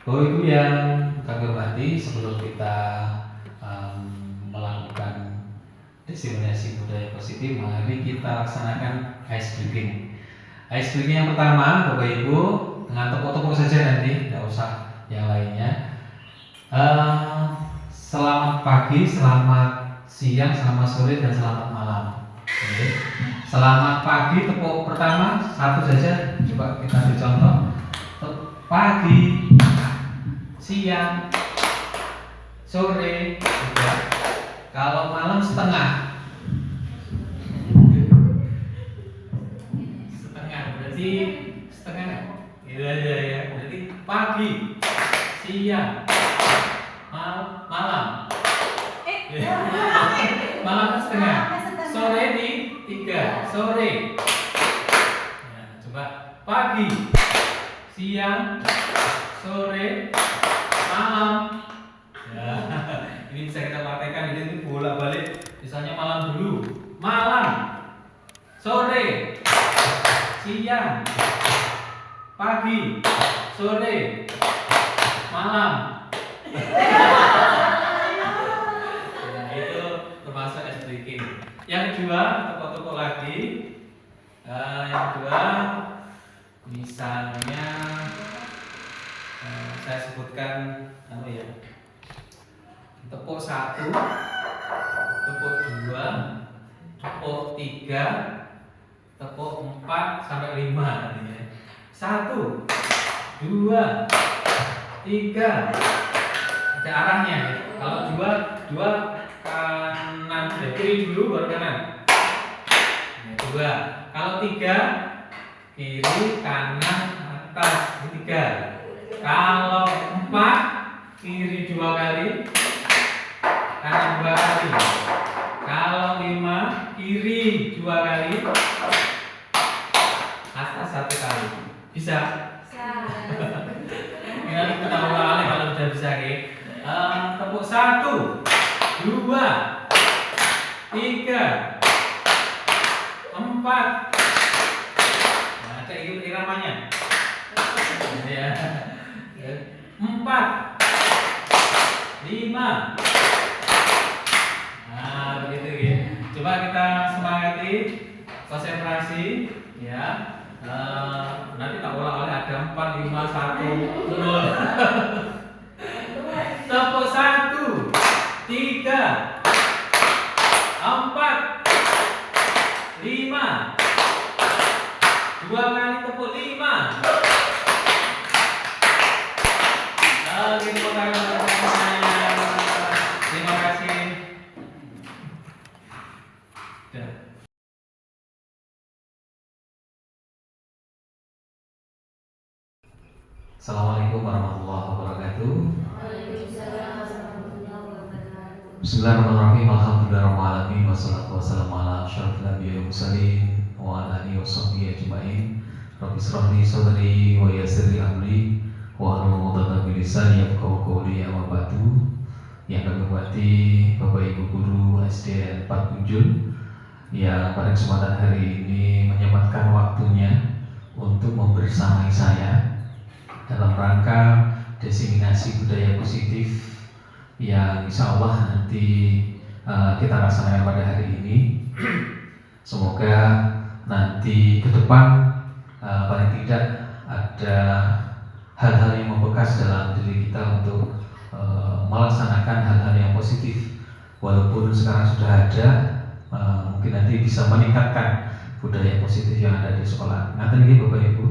Bapak Ibu yang kami hormati, sebelum kita melakukan diseminasi budaya positif, mari kita laksanakan ice breaking. Ice breaking yang pertama, Bapak Ibu, dengan tepuk-tepuk saja nanti, tidak usah yang lainnya. Selamat pagi, selamat siang, selamat sore, dan selamat malam. Oke. Selamat pagi, tepuk pertama satu saja, coba kita beri contoh. Pagi, siang, sore, juga. Kalau malam setengah, berarti setengah, gitu aja ya. Berarti pagi, siang, malam, malam setengah, sore di 3 sore. Ya, coba pagi, siang, sore, malam. Ya, ini bisa kita praktekkan. Ini bolak-balik. Misalnya malam dulu, malam, sore, siang, pagi, sore, malam. Nah, itu termasuk ice breaking. Yang kedua, tepuk-tepuk lagi. Yang kedua, misalnya saya sebutkan tepuk 1, tepuk 2, tepuk 3, tepuk 4 sampai 5 nantinya. 1, 2, 3. Ada arahnya ya. Kalau 2 kanan, kiri dulu baru kanan. Nah, 2. Kalau 3 kiri, kanan, atas. Ini 3. Kalau 4 kiri 2 kali, kanan 2 kali. Kalau 5 kiri 2 kali, atas 1 kali. Bisa? Nanti kita ulang kalau sudah bisa ya. Tepuk 1, 2, 3, 4. Nah, cek iramanya. Ya. 4, 5. Nah, begitu ya. Coba kita semangati, konsentrasi ya. Nanti tak ulang oleh ada 4, 5, 1, 0. Tepuk 1, 3, 4, 5. 2 kali tepuk 5. Terima kasih. Assalamualaikum warahmatullahi wabarakatuh. Bismillahirrahmanirrahim. Alhamdulillahirabbil alamin wassalatu wassalamu ala asyrofil anbiya'i wal mursalin wa ala alihi washabbihi ajmain. Rabbi shrah li sadri wa yassir li amri wa hlul 'uqdatam min lisani yafqahu qawli. Amma ba'du. Yang kami hormati Bapak Ibu guru SD 4 Punjul yang pada kesempatan hari ini menyempatkan waktunya untuk membersamai saya dalam rangka diseminasi budaya positif yang insya Allah nanti kita laksanakan pada hari ini. Semoga nanti ke depan paling tidak ada hal-hal yang membekas dalam diri kita untuk melaksanakan hal-hal yang positif. Walaupun sekarang sudah ada, mungkin nanti bisa meningkatkan budaya positif yang ada di sekolah. Ngaten nggih Bapak Ibu.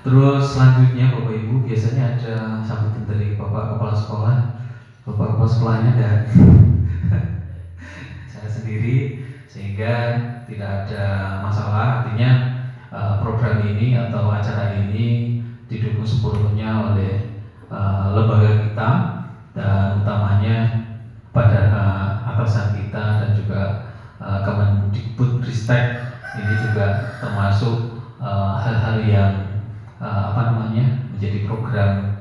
Terus selanjutnya Bapak Ibu biasanya ada sambutan dari Bapak Kepala Sekolah. Bapak Kepala Sekolahnya dan saya sendiri, sehingga tidak ada masalah. Artinya program ini atau acara ini didukung sepenuhnya oleh lembaga kita dan utamanya pada atasan kita dan juga Kemendikbudristek. Ini juga termasuk hal-hal yang menjadi program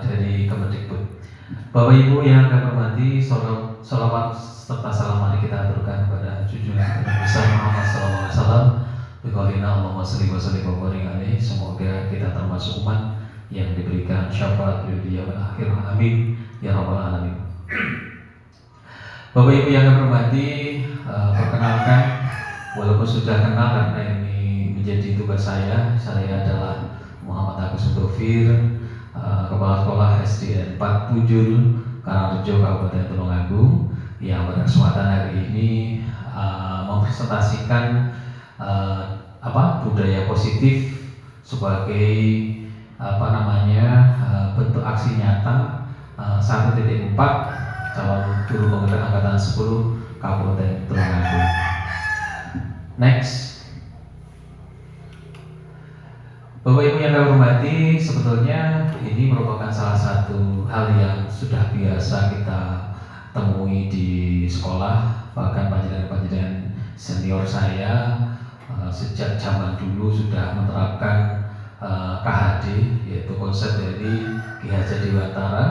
dari Kemendikbud. Bapak Ibu yang kami hormati, sholawat serta salam mari kita aturkan kepada junjungan besar Muhammad SAW. Biqaulina Allahumma sholli wa sallim wa barik alaihi. Semoga kita termasuk umat yang diberikan syafaat dunia dan akhir. Amin ya rabbal alamin. Bapak Ibu yang kami hormati, perkenalkan, walaupun sudah kenal karena ini menjadi tugas saya adalah Muhammad Agus Mutofir, Kepala Sekolah SDN 4 Pujul, Karangrejo, Kabupaten Tulungagung, yang pada kesempatan hari ini mempresentasikan budaya positif sebagai bentuk aksi nyata 1.4 calon guru penggerak angkatan 10 Kabupaten Tulungagung. Next. Bapak Ibu yang kami hormati, sebetulnya ini merupakan salah satu hal yang sudah biasa kita temui di sekolah, bahkan panjenengan senior saya sejak zaman dulu sudah menerapkan KHD, yaitu konsep dari Ki Hajar Dewantara.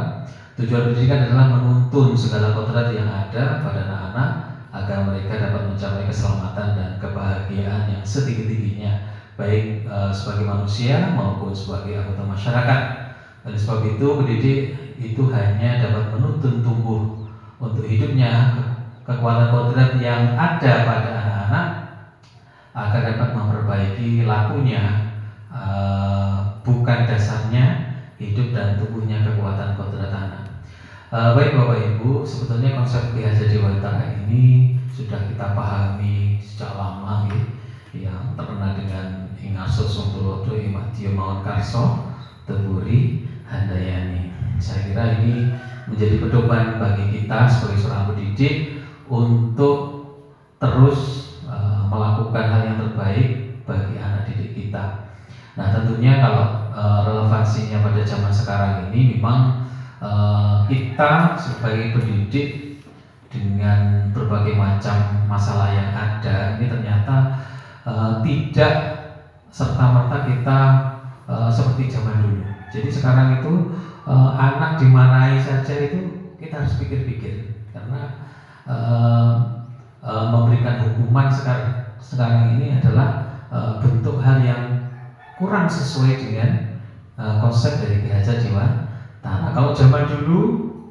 Tujuan pendidikan adalah menuntun segala kodrat yang ada pada anak-anak agar mereka dapat mencapai keselamatan dan kebahagiaan yang setinggi-tingginya, baik sebagai manusia maupun sebagai anggota masyarakat. Oleh sebab itu, pendidik itu hanya dapat menuntun tumbuh untuk hidupnya kekuatan kodrat yang ada pada anak-anak agar dapat memperbaiki lakunya, bukan dasarnya hidup dan tubuhnya kekuatan kodrat anak. Baik Bapak Ibu, sebetulnya konsep Ki Hajar Dewantara ini sudah kita pahami sejak lama, yang terkenal dengan Ingarso Sungtulodo, Imadyo Mawon Karso, Teburi, Handayani. Saya kira ini menjadi pedoman bagi kita sebagai seorang pendidik untuk terus melakukan hal yang terbaik bagi anak didik kita. Nah, tentunya kalau relevansinya pada zaman sekarang ini memang kita sebagai pendidik dengan berbagai macam masalah yang ada ini ternyata tidak serta-merta kita seperti zaman dulu. Jadi sekarang itu anak dimarahi saja itu kita harus pikir-pikir, karena memberikan hukuman sekarang ini adalah bentuk hal yang kurang sesuai dengan konsep dari Ki Hajar Dewantara. Kalau zaman dulu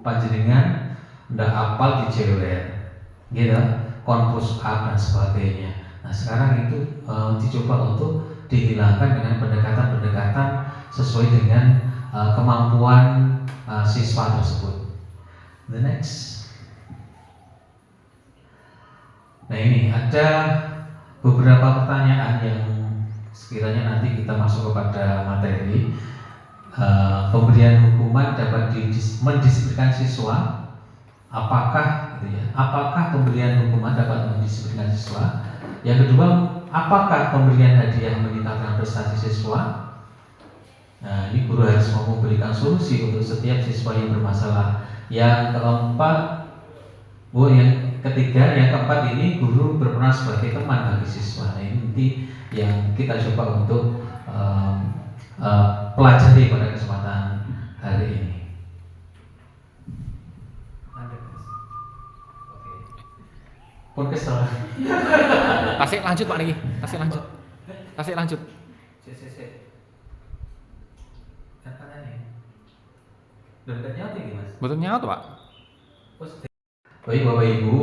panjenengan ndak apal dijewer, gitu, konpus up dan sebagainya. Nah, sekarang itu dicoba untuk dihilangkan dengan pendekatan-pendekatan sesuai dengan kemampuan siswa tersebut. The next. Nah, ini ada beberapa pertanyaan yang sekiranya nanti kita masuk kepada materi. Pemberian hukuman dapat mendisiplinkan siswa. Apakah pemberian hukuman dapat mendisiplinkan siswa? Yang kedua, apakah pemberian hadiah meningkatkan prestasi siswa? Nah, ini guru harus mau memberikan solusi untuk setiap siswa yang bermasalah. Yang keempat ini guru berperan sebagai teman bagi siswa. Nah, ini nanti yang kita coba untuk pelajari pada kesempatan hari ini. Podcast Tasik lanjut Pak Niki. Tasik lanjut. Betul nyaut Pak. Baik Bapak Ibu,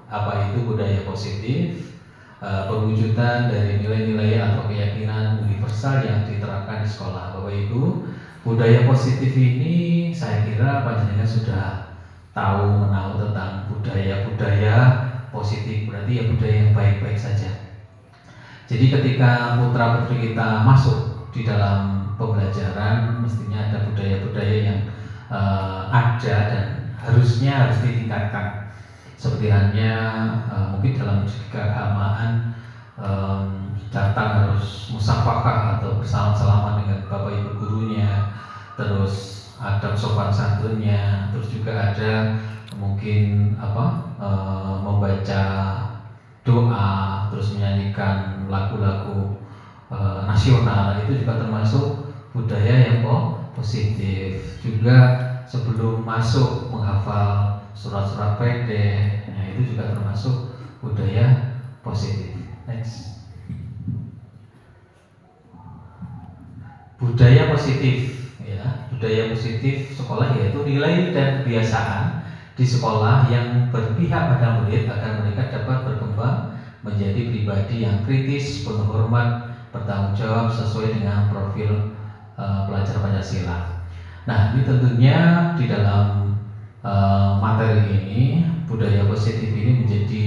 apa itu budaya positif? Pewujudan dari nilai-nilai atau keyakinan universal yang diterapkan di sekolah. Bapak Ibu, budaya positif ini saya kira panjenengan sudah tahu menahu tentang budaya positif, berarti ya budaya yang baik-baik saja. Jadi ketika putra putri kita masuk di dalam pembelajaran, mestinya ada budaya-budaya yang ada dan harus ditingkatkan. Seperti halnya mungkin dalam segi keagamaan, datang harus musafakah atau bersalam-salaman dengan bapak ibu gurunya, terus adab sopan santunnya, terus juga ada mungkin membaca doa, terus menyanyikan lagu-lagu nasional. Itu juga termasuk budaya yang positif. Juga sebelum masuk menghafal surat-surat pendek, nah itu juga termasuk budaya positif. Next. Budaya positif, nilai dan kebiasaan di sekolah yang berpihak pada murid agar mereka dapat berkembang menjadi pribadi yang kritis, penuh hormat, bertanggung jawab sesuai dengan profil pelajar Pancasila. Nah, ini tentunya di dalam materi ini, budaya positif ini menjadi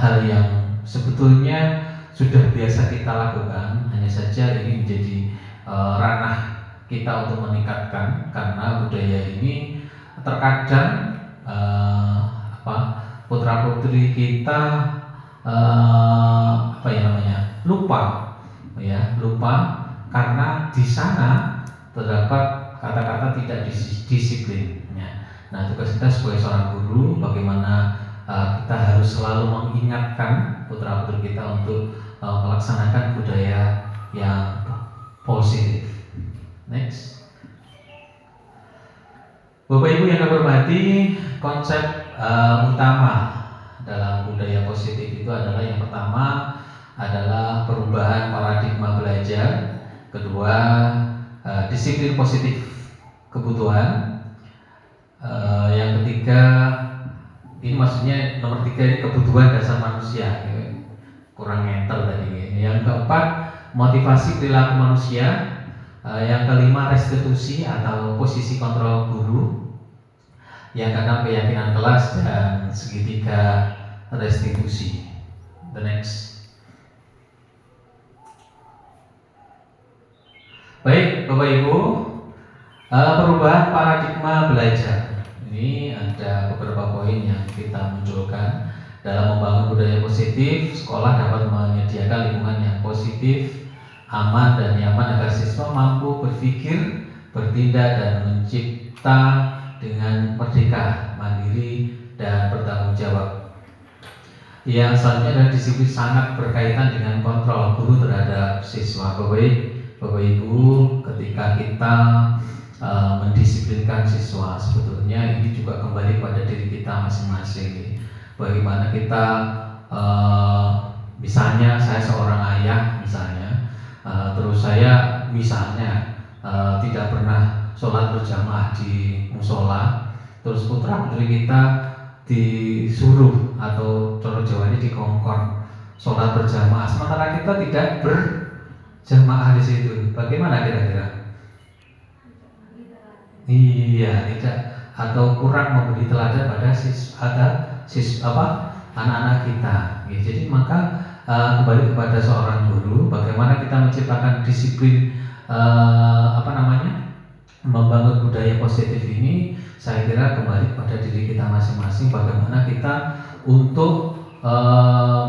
hal yang sebetulnya sudah biasa kita lakukan, hanya saja ini menjadi ranah kita untuk meningkatkan, karena budaya ini terkadang putra putri kita lupa karena di sana terdapat kata-kata tidak disiplin. Nah, tugas kita sebagai seorang guru bagaimana kita harus selalu mengingatkan putra putri kita untuk melaksanakan budaya yang positif. Next, Bapak Ibu yang kami hormati, konsep utama dalam budaya positif itu adalah yang pertama adalah perubahan paradigma belajar, kedua disiplin positif kebutuhan, yang ketiga ini maksudnya nomor 3 ini kebutuhan dasar manusia, kurang ngentel tadi. Yang keempat motivasi perilaku manusia, yang kelima restitusi atau posisi kontrol guru, yang keenam keyakinan kelas, dan segitiga restitusi. The next. Baik Bapak Ibu, perubahan paradigma belajar. Ini ada beberapa poin yang kita munculkan. Dalam membangun budaya positif, sekolah dapat menyediakan lingkungan yang positif, aman dan nyaman agar siswa mampu berpikir, bertindak dan mencipta dengan merdeka, mandiri dan bertanggung jawab. Yang selanjutnya adalah disiplin, sangat berkaitan dengan kontrol guru terhadap siswa. Bapak Ibu, ketika kita mendisiplinkan siswa, sebetulnya ini juga kembali pada diri kita masing-masing. Bagaimana kita, misalnya saya seorang ayah misalnya, terus saya misalnya tidak pernah sholat berjamaah di musola, terus putra putri kita disuruh atau coro Jawa ini dikongkon sholat berjamaah, sementara kita tidak berjamaah di situ, bagaimana kira-kira? Iya, tidak, atau kurang memberi teladan pada anak-anak kita. Ya, jadi maka kembali kepada seorang guru, bagaimana kita menciptakan disiplin, membangun budaya positif ini. Saya kira kembali kepada diri kita masing-masing, bagaimana kita untuk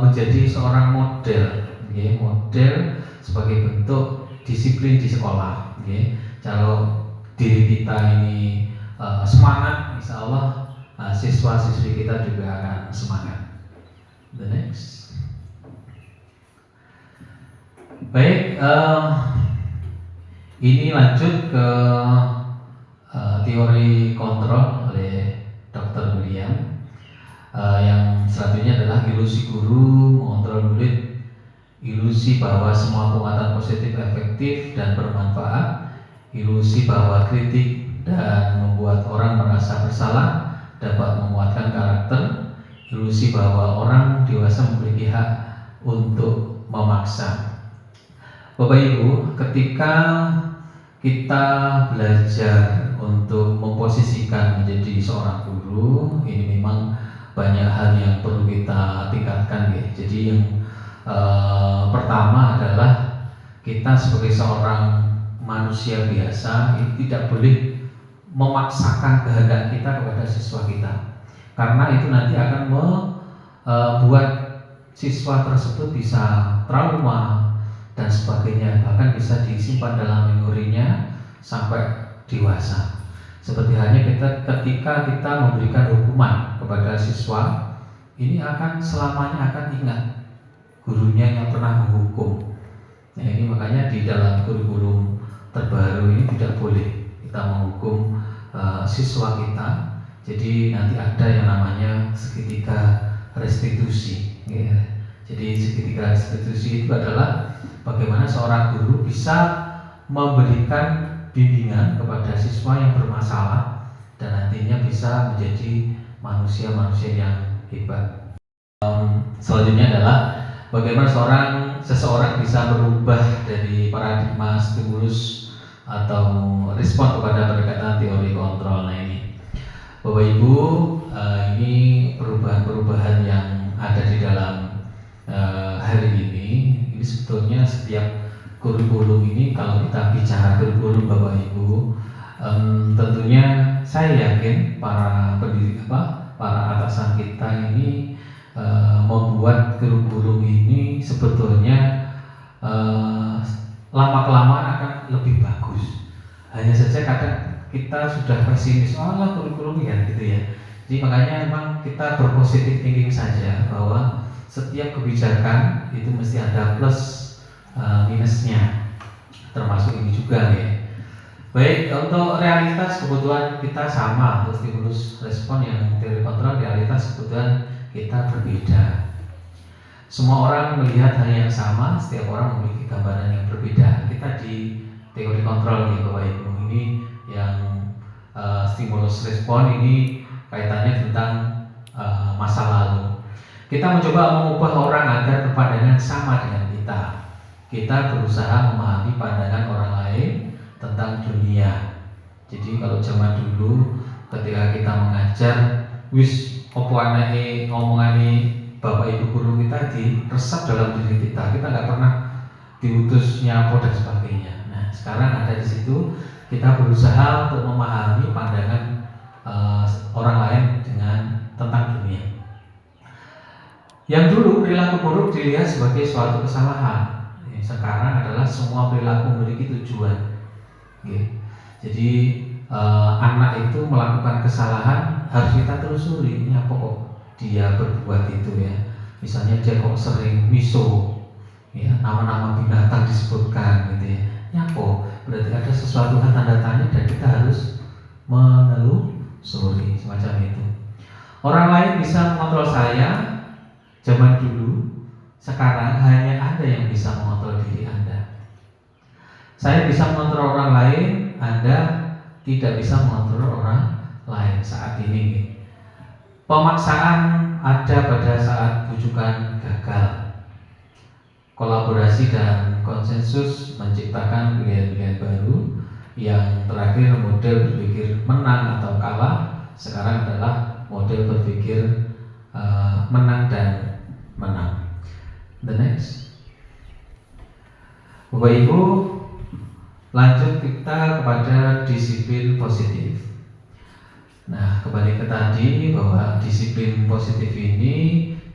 menjadi seorang model, ya, model sebagai bentuk disiplin di sekolah. Ya. Kalau diri kita ini semangat, insya Allah siswa-siswi kita juga akan semangat. The next. Baik, ini lanjut ke teori kontrol oleh Dr. William. Yang selanjutnya adalah ilusi guru mengontrol murid, ilusi bahwa semua penguatan positif efektif dan bermanfaat, ilusi bahwa kritik dan membuat orang merasa bersalah dapat menguatkan karakter, ilusi bahwa orang dewasa memiliki hak untuk memaksa. Bapak Ibu, ketika kita belajar untuk memposisikan menjadi seorang guru, ini memang banyak hal yang perlu kita tingkatkan, ya. Jadi yang pertama adalah kita sebagai seorang manusia biasa itu tidak boleh memaksakan kehendak kita kepada siswa kita, karena itu nanti akan membuat siswa tersebut bisa trauma dan sebagainya, bahkan bisa disimpan dalam memorinya sampai dewasa. Seperti halnya ketika kita memberikan hukuman kepada siswa, ini akan selamanya akan ingat gurunya yang pernah menghukum. Nah, ini makanya di dalam kurikulum terbaru ini tidak boleh kita menghukum siswa kita. Jadi nanti ada yang namanya segitiga restitusi, ya. Jadi segitiga restitusi itu adalah bagaimana seorang guru bisa memberikan bimbingan kepada siswa yang bermasalah dan nantinya bisa menjadi manusia-manusia yang hebat. Selanjutnya adalah bagaimana seseorang bisa berubah dari paradigma stimulus atau respon kepada pendekatan teori kontrol. Nah ini Bapak Ibu, ini perubahan-perubahan yang ada di dalam hari ini sebetulnya setiap kurikulum ini, kalau kita bicara kurikulum Bapak Ibu, tentunya saya yakin para atasan kita ini membuat kurikulum ini sebetulnya lama-kelamaan akan lebih bagus. Hanya saja kadang kita sudah pesimis, kurikulum ya gitu ya. Jadi makanya memang kita berpositif thinking saja bahwa setiap kebijakan itu mesti ada plus minusnya, termasuk ini juga ya. Baik, untuk realitas kebutuhan kita sama, untuk stimulus respon yang teori kontrol, realitas kebutuhan kita berbeda. Semua orang melihat hal yang sama, setiap orang memiliki gambaran yang berbeda. Kita di teori kontrol nih Bapak Ibu, ini yang stimulus respon ini kaitannya tentang masa lalu. Kita mencoba mengubah orang agar berpandangan sama dengan kita. Kita berusaha memahami pandangan orang lain tentang dunia. Jadi kalau zaman dulu ketika kita mengajar, opo anake ngomongane Bapak Ibu guru kita diresap dalam diri kita. Kita nggak pernah diutus nyapo dan sebagainya. Nah sekarang ada di situ, kita berusaha untuk memahami pandangan orang lain tentang dunia. Yang dulu perilaku buruk dilihat sebagai suatu kesalahan. Sekarang adalah semua perilaku memiliki tujuan. Jadi anak itu melakukan kesalahan harus kita telusuri, ini apa kok dia berbuat itu ya. Misalnya dia kok sering miso, ya, nama-nama binatang disebutkan gitu ya. Ini apa? Berarti ada sesuatu tanda tanya dan kita harus menelusuri semacam itu. Orang lain bisa mengontrol saya zaman dulu, sekarang hanya Anda yang bisa mengontrol diri Anda. Saya bisa mengontrol orang lain, Anda tidak bisa mengontrol orang lain saat ini. Pemaksaan ada pada saat bujukan gagal. Kolaborasi dan konsensus menciptakan pilihan-pilihan baru. Yang terakhir model berpikir menang atau kalah, sekarang adalah model berpikir menang dan menang. The next, Bapak Ibu, lanjut kita kepada disiplin positif. Nah, kembali ke tadi bahwa disiplin positif ini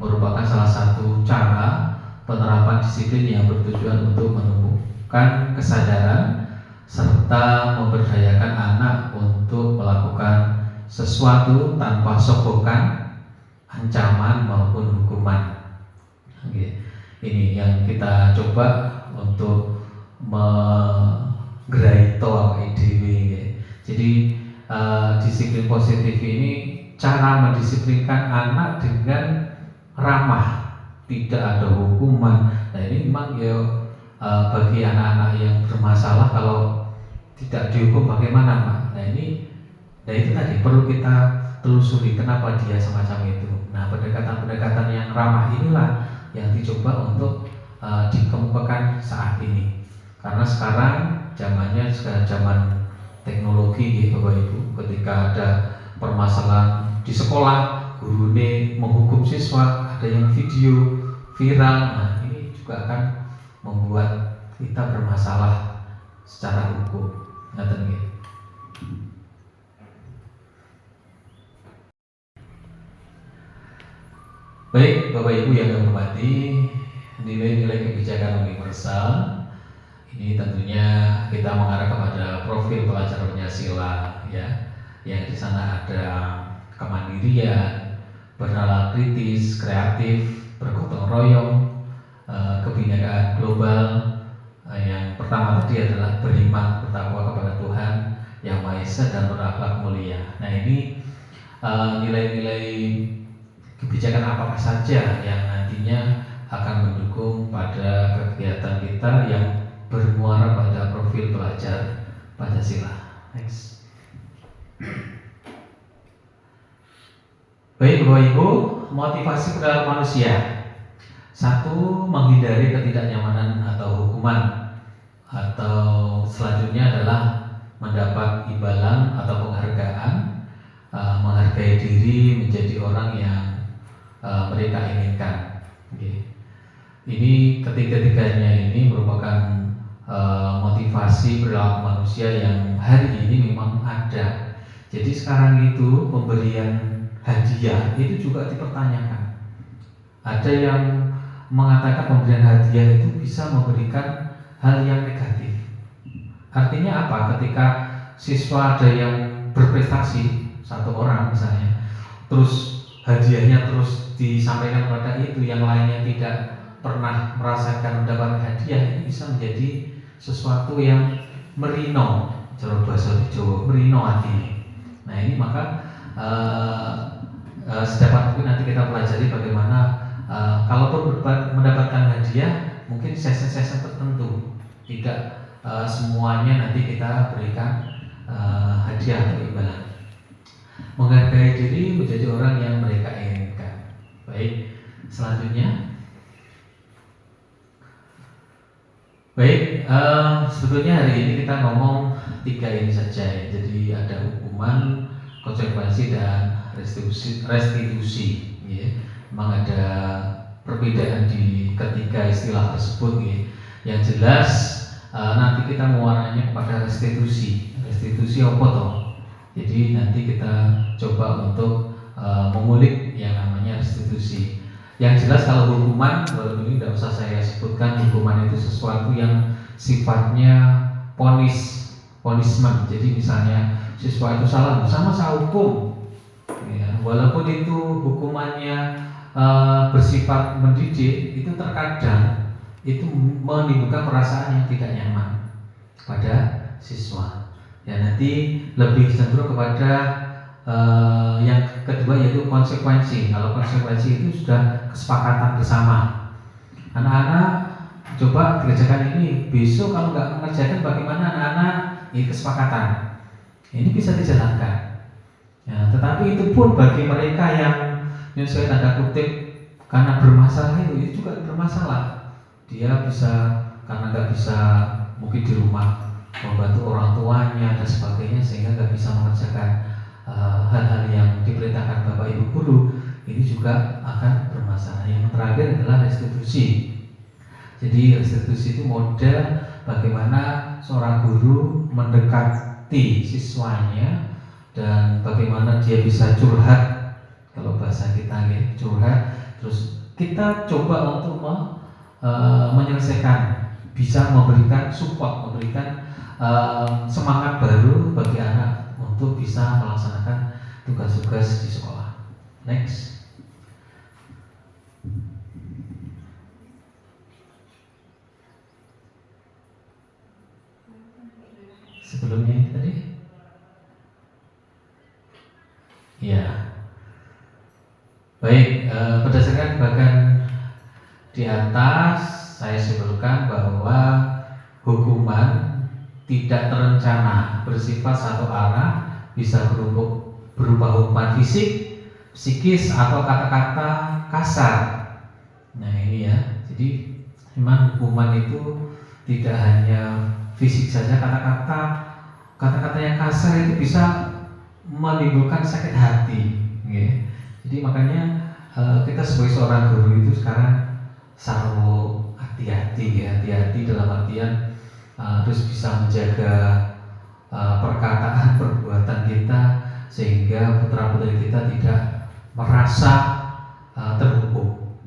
merupakan salah satu cara penerapan disiplin yang bertujuan untuk menumbuhkan kesadaran serta memberdayakan anak untuk melakukan sesuatu tanpa sokokan, ancaman maupun hukuman. Ini yang kita coba untuk menggerai ide. Jadi disiplin positif ini cara mendisiplinkan anak dengan ramah, tidak ada hukuman. Nah ini memang ya bagi anak-anak yang bermasalah, kalau tidak dihukum bagaimana Pak? Nah itu tadi perlu kita telusuri kenapa dia semacam itu. Nah pendekatan-pendekatan yang ramah inilah yang dicoba untuk dikemukakan saat ini. Karena sekarang zamannya zaman teknologi ya Bapak Ibu. Ketika ada permasalahan di sekolah, guru ini menghukum siswa, ada yang video viral. Nah ini juga akan membuat kita bermasalah secara hukum. Ngaten nggih. Baik Bapak Ibu yang kami hormati, nilai-nilai kebijakan universal ini tentunya kita mengarah kepada profil pelajar Pancasila ya, yang di sana ada kemandirian, bernalar kritis, kreatif, bergotong royong, kebinekaan global. Yang pertama tadi adalah beriman, bertakwa kepada Tuhan Yang Maha Esa dan berakhlak mulia. Nah ini nilai-nilai kebijakan apakah saja yang nantinya akan mendukung pada kegiatan kita yang bermuara pada profil pelajar Pancasila. Next. Baik Bapak Ibu, motivasi perilaku manusia. Satu, menghindari ketidaknyamanan atau hukuman. Atau selanjutnya adalah mendapat imbalan atau penghargaan, menghargai diri menjadi orang yang mereka inginkan. Oke. Ini ketiga-tiganya ini merupakan motivasi perilaku manusia yang hari ini memang ada. Jadi sekarang itu pemberian hadiah itu juga dipertanyakan. Ada yang mengatakan pemberian hadiah itu bisa memberikan hal yang negatif. Artinya apa? Ketika siswa ada yang berprestasi, satu orang misalnya, terus hadiahnya terus disampaikan kepada itu, yang lainnya tidak pernah merasakan mendapatkan hadiah, ini bisa menjadi sesuatu yang merino, cara bahasa Jawa, merino hati. Nah ini maka sedapat mungkin nanti kita pelajari bagaimana kalaupun mendapatkan hadiah, mungkin sesi-sesi tertentu, tidak semuanya nanti kita berikan hadiah atau imbalan. Menghargai diri menjadi orang yang mereka inginkan. Baik, selanjutnya. Baik, sebetulnya hari ini kita ngomong 3 ini saja ya. Jadi ada hukuman, konsekuensi dan restitusi ya. Memang ada perbedaan di ketiga istilah tersebut ya. Yang jelas nanti kita mewarnanya kepada restitusi. Restitusi apa toh? Jadi nanti kita coba untuk mengulik yang namanya restitusi. Yang jelas kalau hukuman, walaupun ini tidak usah saya sebutkan, hukuman itu sesuatu yang sifatnya punishment. Jadi misalnya siswa itu salah, sama saya hukum ya, walaupun itu hukumannya bersifat mendidik, itu terkadang itu menimbulkan perasaan yang tidak nyaman pada siswa. Ya nanti lebih cenderung kepada yang kedua yaitu konsekuensi. Kalau konsekuensi itu sudah kesepakatan bersama. Anak-anak coba dikerjakan ini, besok kalau nggak mengerjakan bagaimana anak-anak? Ini kesepakatan. Ini bisa dijalankan. Ya, tetapi itu pun bagi mereka yang saya tanda kutip karena bermasalah itu juga bermasalah. Dia bisa karena nggak bisa mungkin di rumah membantu orang tuanya dan sebagainya sehingga nggak bisa mengerjakan hal-hal yang diperintahkan Bapak Ibu guru, ini juga akan bermasalah. Yang terakhir adalah restitusi. Jadi restitusi itu model bagaimana seorang guru mendekati siswanya dan bagaimana dia bisa curhat, kalau bahasa kita ya, curhat, terus kita coba untuk menyelesaikan, bisa memberikan support, memberikan semangat baru bagi anak untuk bisa melaksanakan tugas-tugas di sekolah. Next. Sebelumnya ini tadi? Ya. Baik, berdasarkan bagian di atas saya simpulkan bahwa hukuman tidak terencana bersifat satu arah, bisa berupa hukuman fisik, psikis atau kata-kata kasar. Nah ini ya, jadi memang hukuman itu tidak hanya fisik saja, kata-kata yang kasar itu bisa menimbulkan sakit hati ya. Jadi makanya kita sebagai seorang guru itu sekarang selalu hati-hati ya, hati-hati dalam artian terus bisa menjaga perkataan, perbuatan kita sehingga putra-putri kita tidak merasa terhukum.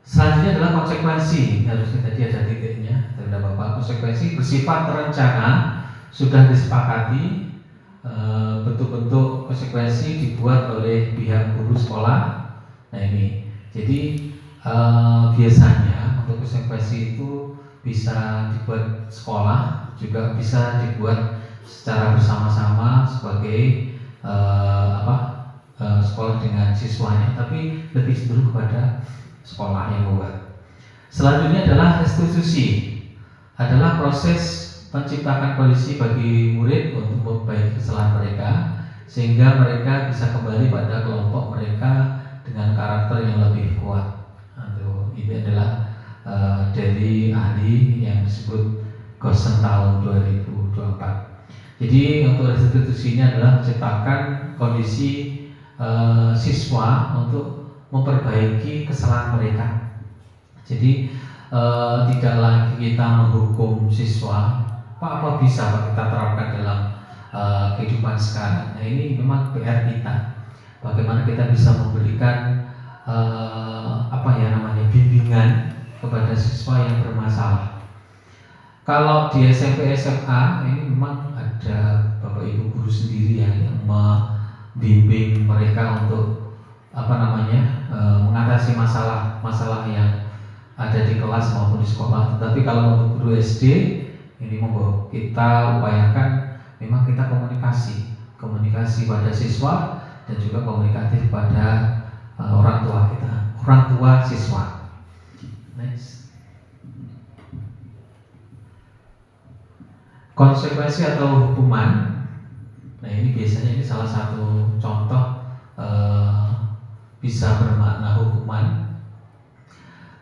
Selanjutnya adalah konsekuensi. Harusnya tadi ada titiknya, tidak Bapak. Konsekuensi bersifat terencana, sudah disepakati, bentuk-bentuk konsekuensi dibuat oleh pihak guru sekolah. Nah ini, jadi biasanya untuk konsekuensi itu bisa dibuat sekolah, juga bisa dibuat secara bersama-sama sebagai sekolah dengan siswanya, tapi lebih cenderung kepada sekolah yang membuat. Selanjutnya adalah restitusi, adalah proses menciptakan kondisi bagi murid untuk memperbaiki kesalahan mereka sehingga mereka bisa kembali pada kelompok mereka dengan karakter yang lebih kuat. Aduh, ini adalah dari ahli yang disebut Gosen tahun 2024. Jadi untuk restitusinya adalah menciptakan kondisi siswa untuk memperbaiki kesalahan mereka. Jadi tidak lagi kita menghukum siswa, apa bisa Pak kita terapkan dalam kehidupan sekarang. Nah ini memang PR kita. Bagaimana kita bisa memberikan bimbingan kepada siswa yang bermasalah. Kalau di SMP SMA ini memang ada Bapak Ibu guru sendiri yang membimbing mereka untuk mengatasi masalah yang ada di kelas maupun di sekolah. Tetapi kalau untuk guru SD ini monggo kita upayakan memang kita komunikasi pada siswa dan juga komunikatif pada orang tua siswa. Next. Konsekuensi atau hukuman. Nah ini biasanya ini salah satu contoh bisa bermakna hukuman.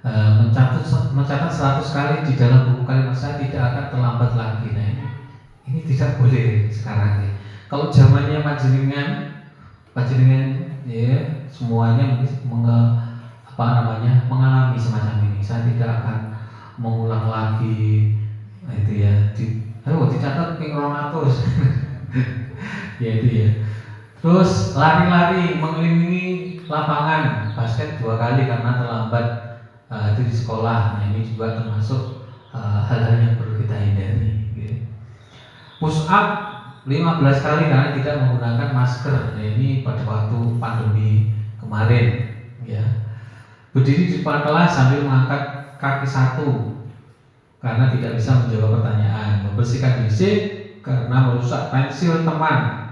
Mencatat 100 kali di dalam buku kalimat saya tidak akan terlambat lagi. Nah ini tidak boleh sekarang nih. Kalau zamannya panjenengan ya semuanya mengalami semacam ini. Saya tidak akan mengulang lagi itu ya. Dicatat ping 200 ya itu ya. Terus lari-lari mengelilingi lapangan basket 2 kali karena terlambat itu di sekolah. Nah ini juga termasuk hal-hal yang perlu kita hindari gitu. Push up 15 kali karena tidak menggunakan masker. Nah ini pada waktu pandemi kemarin ya. Berdiri di depan kelas sambil mengangkat kaki satu karena tidak bisa menjawab pertanyaan. Membersihkan WC karena merusak pensil teman.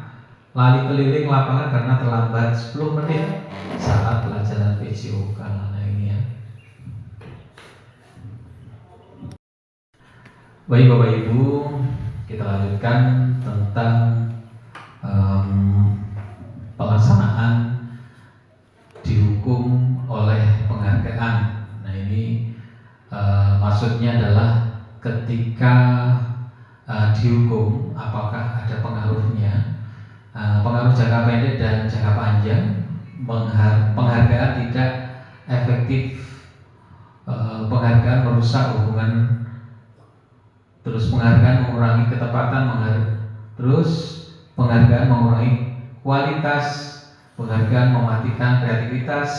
Lari keliling lapangan karena terlambat 10 menit saat pelajaran PJOK. Nah ini ya. Baik Bapak Ibu, kita lanjutkan tentang pelaksanaan dihukum oleh penghargaan. Nah ini maksudnya adalah ketika dihukum apakah ada pengaruhnya, pengaruh jangka pendek dan jangka panjang. Penghargaan tidak efektif, penghargaan merusak hubungan, terus penghargaan mengurangi ketepatan, terus penghargaan mengurangi kualitas, penghargaan mematikan kreativitas,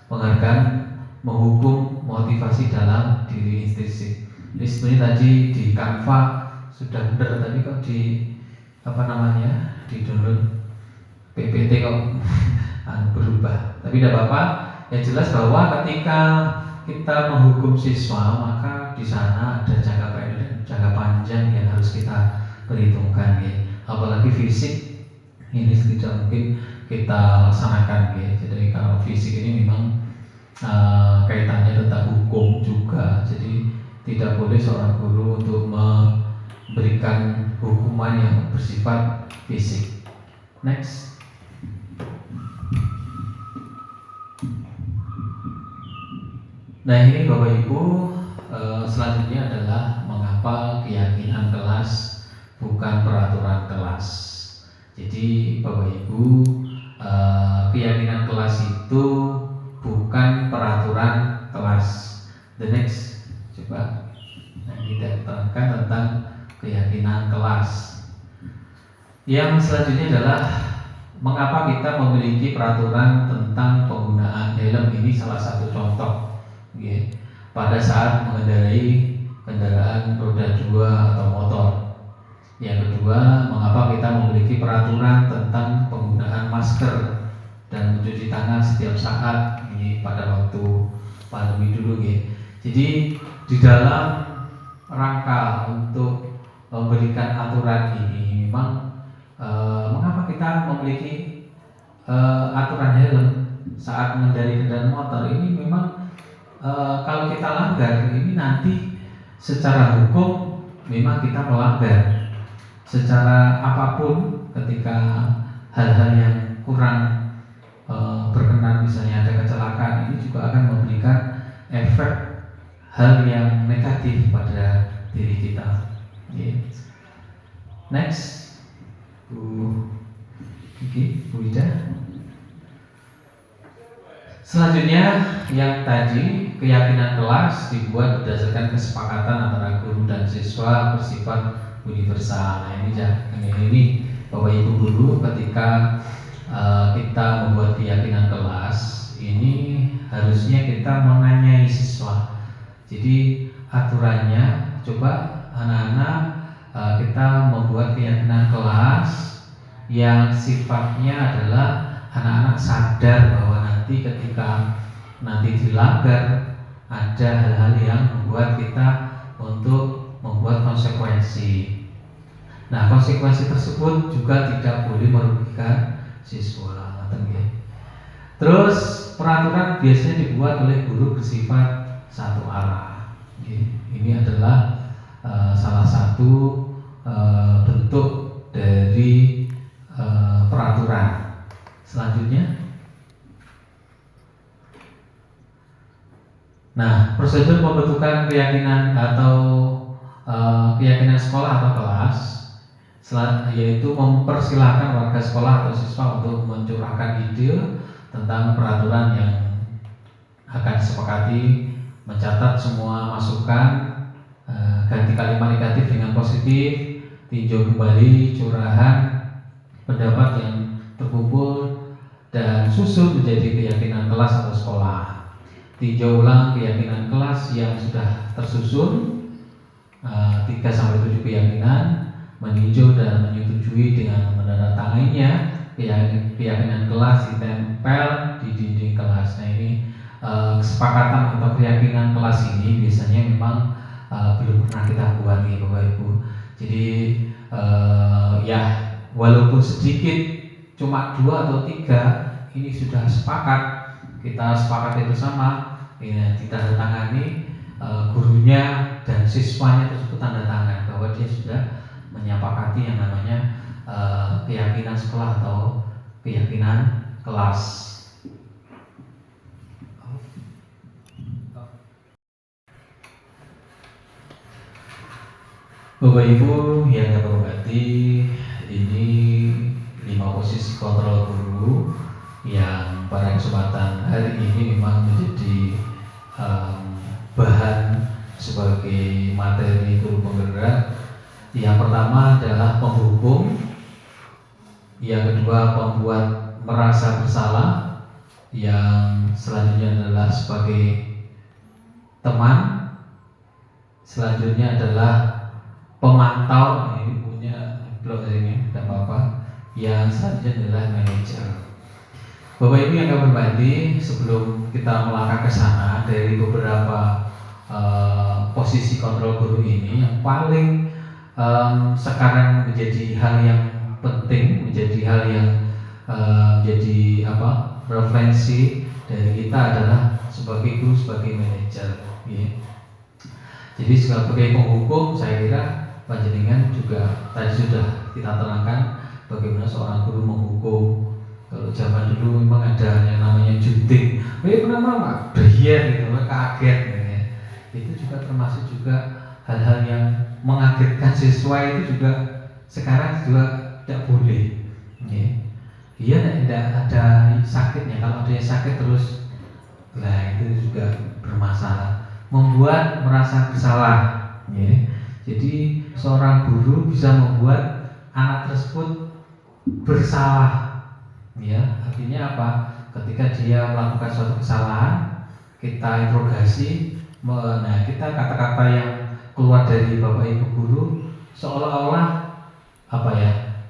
penghargaan menghukum motivasi dalam diri intrinsik. Ini sebenarnya tadi di Canva sudah benar, tapi kok di di download PPT kok berubah. Tapi tidak apa-apa. Yang jelas bahwa ketika kita menghukum siswa maka di sana ada jangka pendek dan jangka panjang yang harus kita perhitungkan ya. Apalagi fisik ini tidak mungkin kita laksanakan ya. Jadi kalau fisik ini memang kaitannya tentang hukum juga. Jadi tidak boleh seorang guru untuk memberikan hukuman yang bersifat fisik. Next. Nah ini Bapak Ibu, selanjutnya adalah mengapa keyakinan kelas bukan peraturan kelas. Jadi Bapak Ibu, keyakinan kelas itu bukan peraturan kelas. The next, coba. Nah ini diterangkan tentang keyakinan kelas. Yang selanjutnya adalah mengapa kita memiliki peraturan tentang penggunaan helm. Ini salah satu contoh ya, pada saat mengendarai kendaraan roda 2 atau motor. Yang kedua, mengapa kita memiliki peraturan tentang penggunaan masker dan mencuci tangan setiap saat ini pada waktu pandemi dulu ya. Jadi di dalam rangka untuk memberikan aturan ini memang mengapa kita memiliki aturan helm saat mengendarai kendaraan motor ini memang kalau kita langgar ini nanti secara hukum memang kita melanggar secara apapun ketika hal-hal yang kurang berkenan, misalnya ada kecelakaan, ini juga akan memberikan efek hal yang negatif pada diri kita. Okay. Next, Bu Ida. Selanjutnya yang tadi, keyakinan kelas dibuat berdasarkan kesepakatan antara guru dan siswa bersifat universal. Nah ini Bapak Ibu guru, ketika kita membuat keyakinan kelas ini harusnya kita menanyai siswa. Jadi aturannya, coba anak-anak kita membuat keyakinan kelas yang sifatnya adalah anak-anak sadar bahwa nanti ketika nanti dilanggar ada hal-hal yang membuat kita untuk membuat konsekuensi. Nah, konsekuensi tersebut juga tidak boleh merugikan siswa. Terus peraturan biasanya dibuat oleh guru bersifat satu arah. Ini adalah salah satu bentuk dari peraturan. Selanjutnya, nah, prosedur pembentukan keyakinan atau keyakinan sekolah atau kelas, yaitu mempersilahkan warga sekolah atau siswa untuk mencurahkan ide tentang peraturan yang akan disepakati, mencatat semua masukan, ganti kalimat negatif dengan positif, tinjau kembali curahan pendapat yang terkumpul, dan susun menjadi keyakinan kelas atau sekolah. Tinjau ulang keyakinan kelas yang sudah tersusun, 3-7 keyakinan, meninjau dan menyetujui dengan menandatanganinya keyakinan kelas, ditempel di dinding kelas. Nah ini kesepakatan atau keyakinan kelas ini biasanya memang belum pernah kita buat nih Bapak Ibu. Jadi ya walaupun sedikit, cuma 2 atau 3, ini sudah sepakat, kita sepakat bersama, ya, ditandatangani gurunya dan siswanya tersebut tanda tangan bahwa dia sudah menyepakati yang namanya keyakinan sekolah atau keyakinan kelas. Bapak Ibu yang saya hormati, ini 5 posisi kontrol guru yang pada kesempatan hari ini memang menjadi bahan sebagai materi guru penggerak. Yang pertama adalah penghukum, yang kedua pembuat merasa bersalah, yang selanjutnya adalah sebagai teman, selanjutnya adalah pemantau, ini punya blog ini tidak apa-apa, yang selanjutnya adalah manajer. Bapak Ibu yang kami hormati, sebelum kita melangkah ke sana, dari beberapa posisi kontrol guru ini, yang paling sekarang menjadi hal yang penting, menjadi hal yang menjadi referensi dari kita adalah sebagai guru, sebagai manajer. Ya. Jadi sebagai penghukum, saya kira panjenengan juga tadi sudah kita terangkan bagaimana seorang guru menghukum. Kalau zaman dulu memang ada yang namanya junting, kenapa Brian gitu, kaget ya. Itu juga termasuk juga hal-hal yang mengagetkan siswa, itu juga sekarang juga tidak boleh. Dia tidak ada sakitnya, kalau dia sakit terus, nah itu juga bermasalah, membuat merasa bersalah. Jadi seorang guru bisa membuat anak tersebut bersalah. Artinya apa? Ketika dia melakukan suatu kesalahan, kita interogasi, nah kita kata-kata yang keluar dari Bapak Ibu guru seolah-olah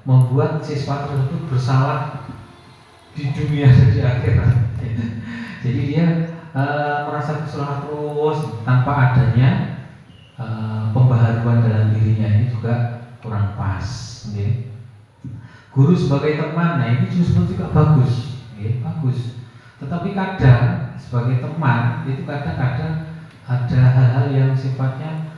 membuat siswa tersebut bersalah di dunia dan di akhirat. Jadi dia merasa bersalah terus tanpa adanya pembaharuan dalam dirinya, ini juga kurang pas. Guru sebagai teman, nah ini juga bagus, bagus. Tetapi kadang sebagai teman itu kadang-kadang ada hal-hal yang sifatnya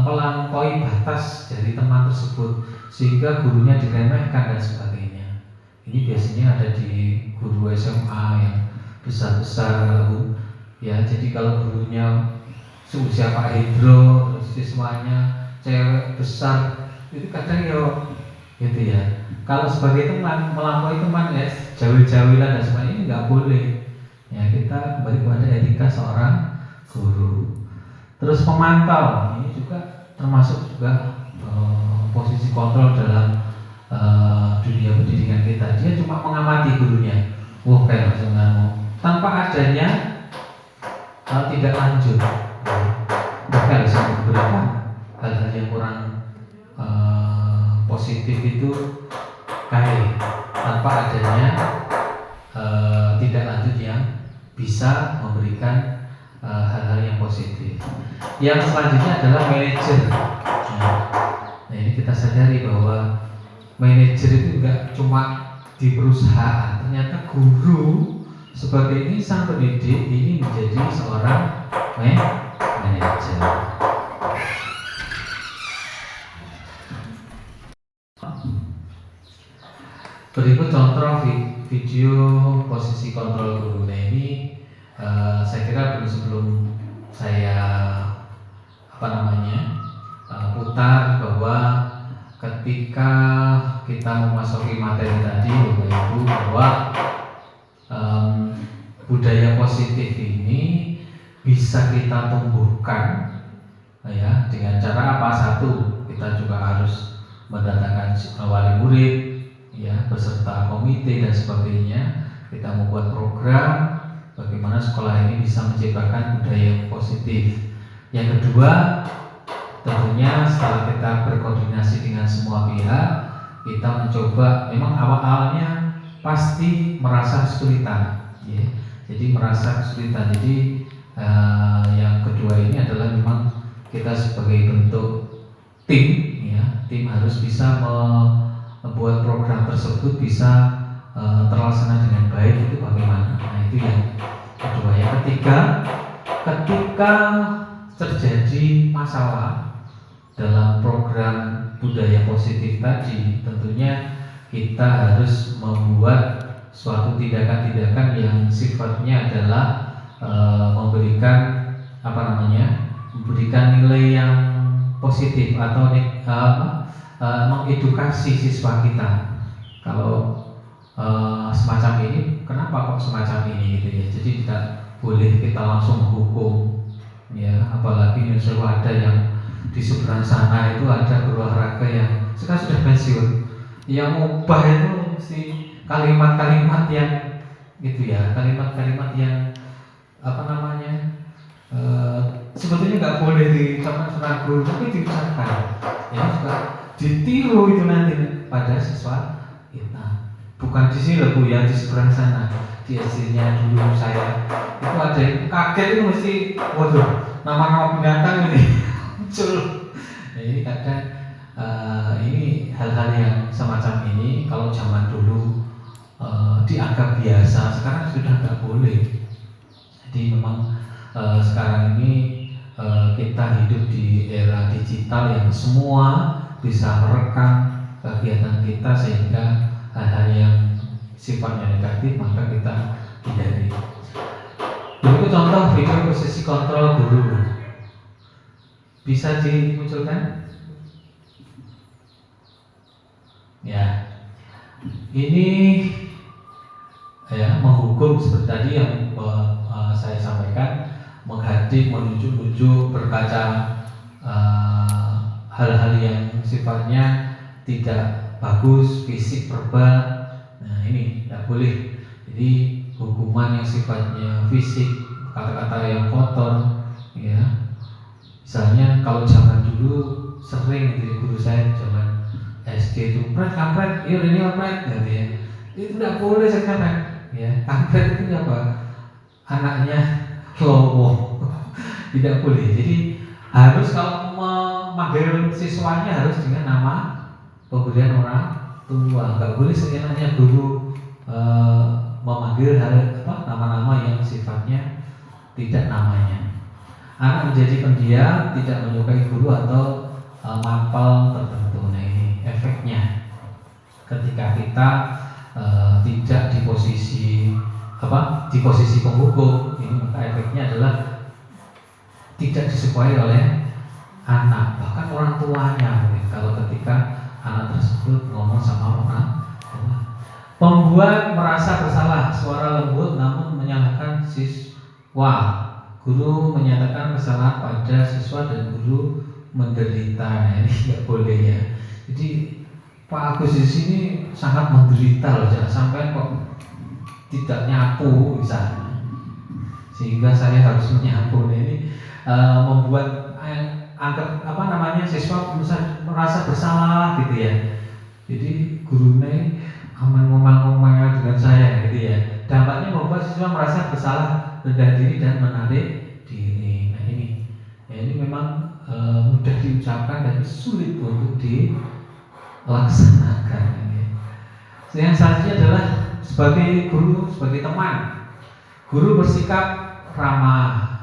melampaui batas dari teman tersebut, sehingga gurunya diremehkan dan sebagainya. Ini biasanya ada di guru SMA yang besar-besar ya. Jadi kalau gurunya seusia Pak Hendro, terus siswanya cewek besar, itu kadang ya gitu ya. Kalau sebagai teman melampaui teman ya jauh-jauhilah dan sebagainya, ini nggak boleh. Ya kita kembali kepada etika seorang guru. Terus pemantau ini juga termasuk juga posisi kontrol dalam dunia pendidikan kita. Dia cuma mengamati gurunya. Wah kayak langsung tanpa adanya tidak lanjut. Bahkan bisa memberikan hal-hal yang kurang positif itu kayak tanpa adanya tidak lanjut yang bisa memberikan hal-hal yang positif. Yang selanjutnya adalah manajer. Nah ini kita sadari bahwa manajer itu enggak cuma di perusahaan. Ternyata guru sebagai ini sang pendidik ini menjadi seorang manajer. Berikut contoh video posisi kontrol guru. Nah ini saya kira sebelum saya putar bahwa ketika kita memasuki materi tadi Bapak Ibu bahwa budaya positif ini bisa kita tumbuhkan ya dengan cara apa? Satu, kita juga harus mendatangkan wali murid ya beserta komite dan sebagainya. Kita membuat program bagaimana sekolah ini bisa menciptakan budaya yang positif. Yang kedua, tentunya setelah kita berkoordinasi dengan semua pihak, kita mencoba, memang awalnya pasti merasa kesulitan ya. Jadi merasa kesulitan. Jadi yang kedua ini adalah memang kita sebagai bentuk tim ya, tim harus bisa membuat program tersebut bisa terlaksana dengan baik. Itu bagaimana? Nah itu yang kedua. Yang ketiga, ketika terjadi masalah dalam program budaya positif tadi, tentunya kita harus membuat suatu tindakan-tindakan yang sifatnya adalah memberikan memberikan nilai yang positif atau mengedukasi siswa kita. Kalau semacam ini, kenapa kok semacam ini gitu ya? Jadi tidak boleh kita langsung menghukum ya, apalagi misalnya ada yang di seberang sana itu ada berolahraga yang sekarang sudah pensiun, yang mubah itu mesti kalimat-kalimat yang gitu ya, kalimat-kalimat yang sebetulnya nggak boleh diucapkan seorang guru, tapi diucapkan ya, juga ditiru itu nanti pada siswa kita. Bukan di sini loh Bu ya, di seberang sana di SD-nya dulu saya itu ada yang kaget itu mesti waduh nama-nama binatang ini muncul. Nah ini kadang ini hal-hal yang semacam ini kalau zaman dulu dianggap biasa, sekarang sudah nggak boleh. Jadi memang sekarang ini kita hidup di era digital yang semua bisa merekam kegiatan kita, sehingga hal-hal yang sifatnya negatif maka kita hindari. Berikut contoh video posisi kontrol guru. Bisa dimunculkan? Ya, ini ya menghukum seperti tadi yang saya sampaikan, menghadik, menunjuk-nunjuk, berkaca hal-hal yang sifatnya tidak bagus, fisik, verbal. Nah ini tidak boleh. Jadi hukuman yang sifatnya fisik, kata-kata yang kotor ya. Misalnya kalau zaman dulu sering gitu, guru saya zaman SD itu kampret, iya ini kampret gitu ya. Itu tidak boleh sekarang ya. Kampret itu apa? Anaknya lowo. Tidak boleh. Jadi harus kalau memanggil siswanya harus dengan nama pemberian orang tua. Enggak boleh seenaknya guru memanggil nama-nama yang sifatnya tidak namanya. Anak menjadi pendiam, tidak menyukai guru atau mapel tertentu. Nah ini efeknya ketika kita tidak di posisi di posisi penghukum, ini maka efeknya adalah tidak disukai oleh anak, bahkan orang tuanya mungkin kalau ketika anak tersebut ngomong sama orang tua. Pembuat merasa bersalah, suara lembut namun menyalahkan siswa. Guru menyatakan kesalahan pada siswa dan guru menderita. Ini tidak boleh ya. Jadi Pak Agus di sini sangat menderita loh, jangan sampai kok tidak nyapu misalnya, sehingga saya harus menyapu. Nah, ini membuat anggap siswa merasa bersalah gitu ya. Jadi gurunya ngomong-ngomong dengan saya gitu ya. Dampaknya membuat siswa merasa bersalah, rendah diri dan menarik diri. Nah ini memang mudah diucapkan dan sulit untuk dilaksanakan. Yang selanjutnya adalah sebagai guru, sebagai teman, guru bersikap ramah,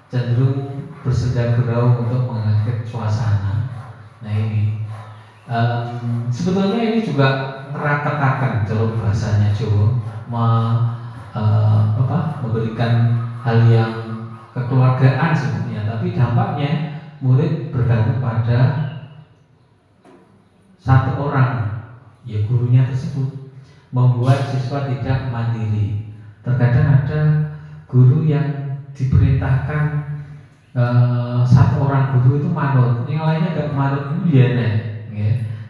cenderung bersenda gurau untuk mengangkat suasana. Nah ini sebetulnya ini juga merakatakan kalau bahasanya Jawa, memberikan hal yang kekeluargaan sebetulnya, tapi dampaknya murid bergantung pada satu orang, ya gurunya tersebut, membuat siswa tidak mandiri. Terkadang ada guru yang diperintahkan satu orang guru itu manut, yang lainnya gak manut, itu ya.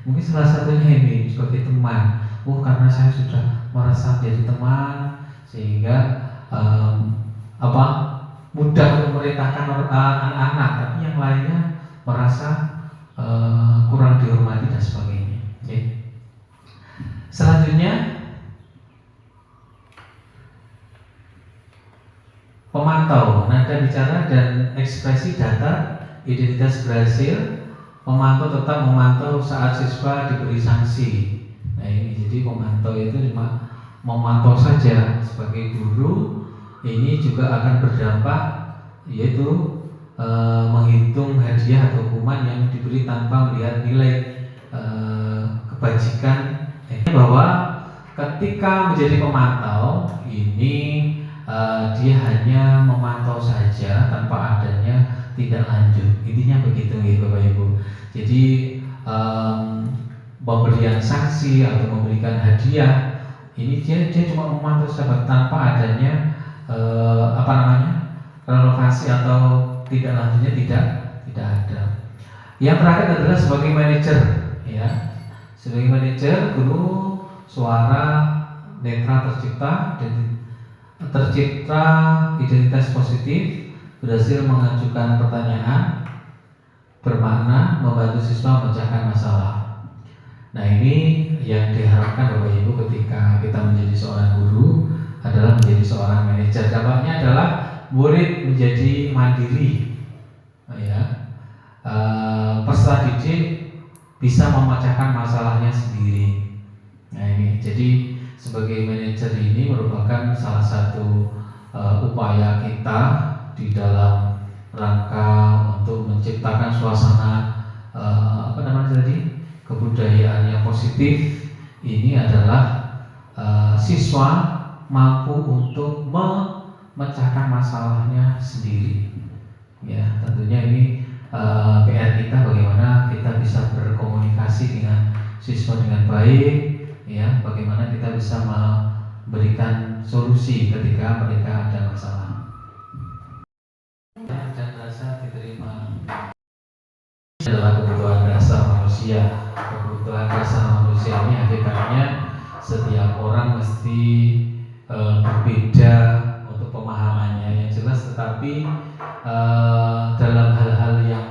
Mungkin salah satunya ini sebagai teman. Karena saya sudah merasa jadi teman, sehingga mudah untuk memerintahkan anak-anak, tapi yang lainnya merasa kurang dihormati dan sebagainya. Selanjutnya, pemantau nada bicara dan ekspresi data identitas berhasil. Pemantau tetap memantau saat siswa diberi sanksi. Nah ini jadi pemantau itu cuma memantau saja. Sebagai guru ini juga akan berdampak, yaitu menghitung hadiah atau hukuman yang diberi tanpa melihat nilai kebajikan. Bahwa ketika menjadi pemantau ini dia hanya memantau saja tanpa adanya tidak lanjut. Intinya begitu ya Bapak Ibu. Jadi pemberian sanksi atau memberikan hadiah ini dia cuma memantau saja tanpa adanya relevansi atau tidak lanjutnya tidak ada. Yang terakhir adalah sebagai manajer ya. Sebagai manajer, guru suara netra tercipta identitas positif, berhasil mengajukan pertanyaan bermakna, membantu siswa memecahkan masalah. Nah ini yang diharapkan Bapak Ibu ketika kita menjadi seorang guru adalah menjadi seorang manajer. Dampaknya adalah murid menjadi mandiri, peserta didik bisa memecahkan masalahnya sendiri. Nah ini jadi sebagai manajer ini merupakan salah satu upaya kita di dalam rangka untuk menciptakan suasana kebudayaan yang positif. Ini adalah siswa mampu untuk memecahkan masalahnya sendiri. Ya, tentunya ini PR kita bagaimana kita bisa berkomunikasi dengan siswa dengan baik, ya, bagaimana kita bisa memberikan solusi ketika mereka ada masalah. Dan rasa diterima adalah kebutuhan dasar manusia. Kebutuhan dasar manusia ini hakikatnya setiap orang mesti berbeda untuk pemahamannya yang jelas, tetapi dalam hal-hal yang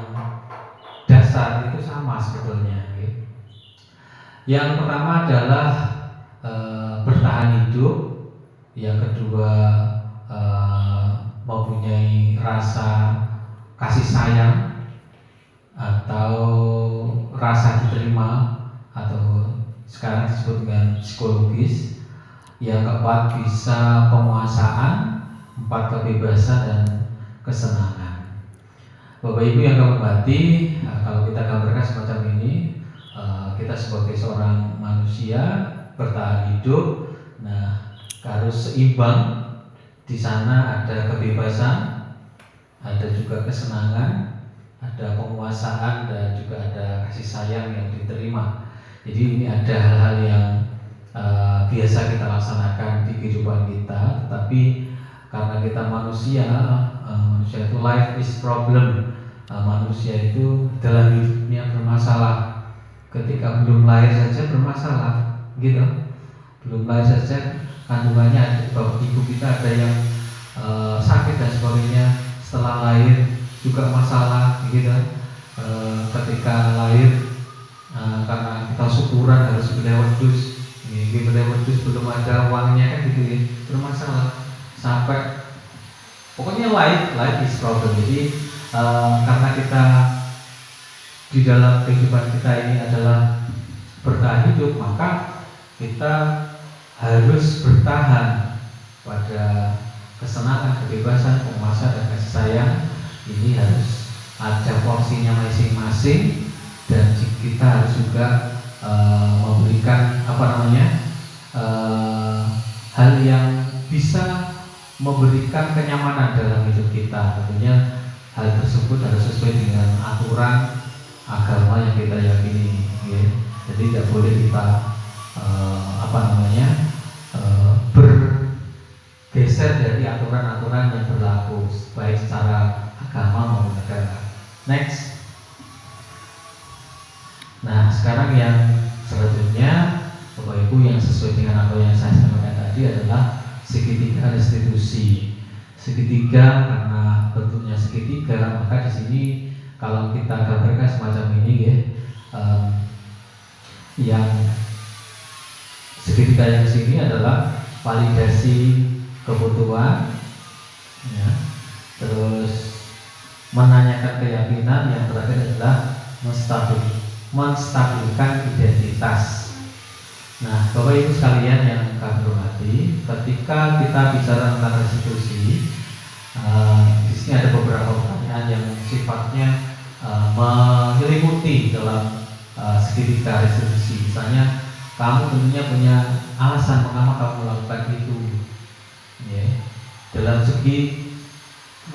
dasar itu sama sebetulnya. Yang pertama adalah bertahan hidup, yang kedua mempunyai rasa kasih sayang atau rasa diterima atau sekarang disebut dengan psikologis. Yang keempat bisa penguasaan, empat kebebasan dan kesenangan. Bapak Ibu yang kami hormati, kalau kita gambarkan semacam ini, kita sebagai seorang manusia bertahan hidup. Nah, harus seimbang. Di sana ada kebebasan, ada juga kesenangan, ada penguasaan, dan juga ada kasih sayang yang diterima. Jadi ini ada hal-hal yang biasa kita laksanakan di kehidupan kita, tetapi karena kita manusia, manusia itu life is problem. Manusia itu dalam hidupnya bermasalah. Ketika belum lahir saja bermasalah, gitu. Belum lahir saja kandungannya ada, ibu kita ada yang sakit dan sebagainya. Setelah lahir juga masalah, gitu. Ketika lahir karena kita syukuran harus beli wedus, belum ada uangnya kan gitu ya, bermasalah. Sampai pokoknya life is problem. Jadi karena kita di dalam kehidupan kita ini adalah bertahan hidup, maka kita harus bertahan pada kesenangan, kebebasan, penguasaan, dan kasih sayang. Ini harus ada porsinya masing-masing, dan kita harus juga memberikan hal yang bisa memberikan kenyamanan dalam hidup kita. Tentunya hal tersebut harus sesuai dengan aturan agama yang kita yakini, ya. Jadi tidak boleh kita bergeser dari aturan-aturan yang berlaku baik secara agama maupun negara. Next. Nah, sekarang yang selanjutnya, Bapak Ibu, yang sesuai dengan apa yang saya sampaikan tadi adalah segitiga restitusi. Segitiga karena bentuknya segitiga, maka di sini kalau kita gambarkan semacam ini, ya, yang segitiga yang sini adalah validasi kebutuhan, ya. Terus menanyakan keyakinan, yang terakhir adalah menstabilkan identitas. Nah, Bapak Ibu sekalian yang kami hormati, ketika kita bicara tentang restitusi, di sini ada beberapa pertanyaan yang sifatnya menyelimuti dalam segitiga restitusi. Misalnya, kamu tentunya punya alasan mengapa kamu melakukan itu, ya. Dalam segi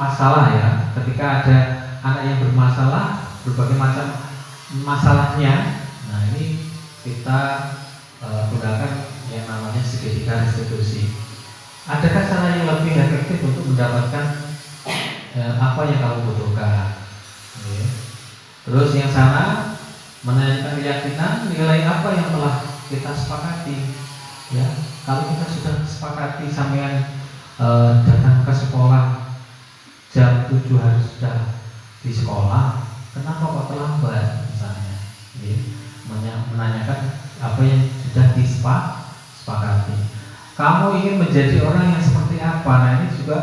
masalah, ya, ketika ada anak yang bermasalah, berbagai macam masalahnya, nah ini kita gunakan yang namanya segitiga restitusi. Adakah cara yang lebih efektif untuk mendapatkan apa yang kamu butuhkan? Ya. Terus yang sana menanyakan keyakinan, nilai apa yang telah kita sepakati. Ya, kalau kita sudah sepakati sampean datang ke sekolah jam 7 harus sudah di sekolah, kenapa kok terlambat misalnya? Ya, menanyakan apa yang sudah disepakati. Kamu ingin menjadi orang yang seperti apa? Nah, ini juga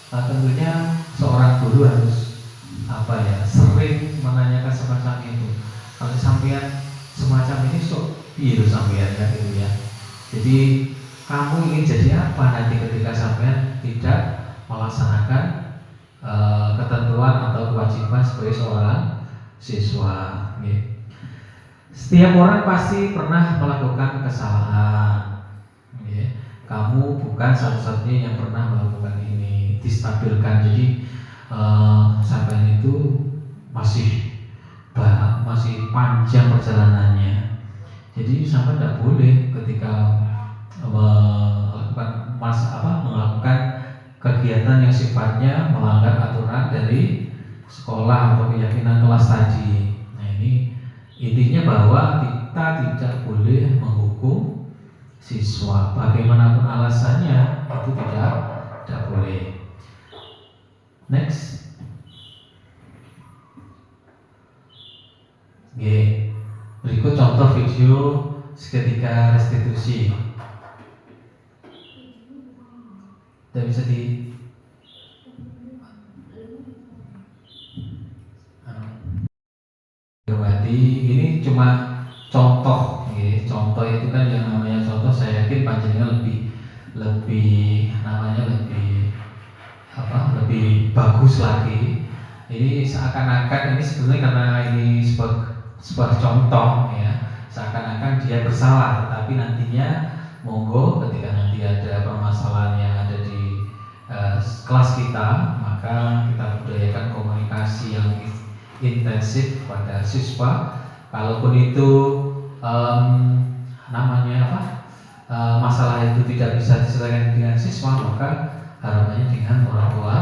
tentunya seorang guru harus sering menanyakan semacam itu. Kalau sampean semacam ini, piye sampean kan gitu ya. Jadi kamu ingin jadi apa nanti ketika sampean tidak melaksanakan ketentuan atau kewajiban sebagai seorang siswa, ya. Setiap orang pasti pernah melakukan kesalahan, ya. Kamu bukan satu-satunya yang pernah melakukan ini. Distabilkan, jadi sampean itu masih panjang perjalanannya. Jadi sampai tidak boleh ketika melakukan kegiatan yang sifatnya melanggar aturan dari sekolah atau keyakinan kelas tadi. Nah, ini intinya bahwa kita tidak boleh menghukum siswa, bagaimanapun alasannya itu tidak boleh. Next. Oke, berikut contoh video segitiga restitusi. Tidak bisa ini cuma contoh, ya. Contoh itu kan yang namanya contoh, saya yakin panjenengan lebih bagus lagi. Ini seakan-akan ini sebenarnya karena ini sebuah contoh, ya, seakan-akan dia bersalah, Tapi nantinya monggo ketika nanti ada permasalahan yang ada di kelas kita, maka kita budayakan komunikasi yang intensif pada siswa. Kalaupun itu masalah itu tidak bisa diselesaikan dengan siswa, maka harapannya dengan orang tua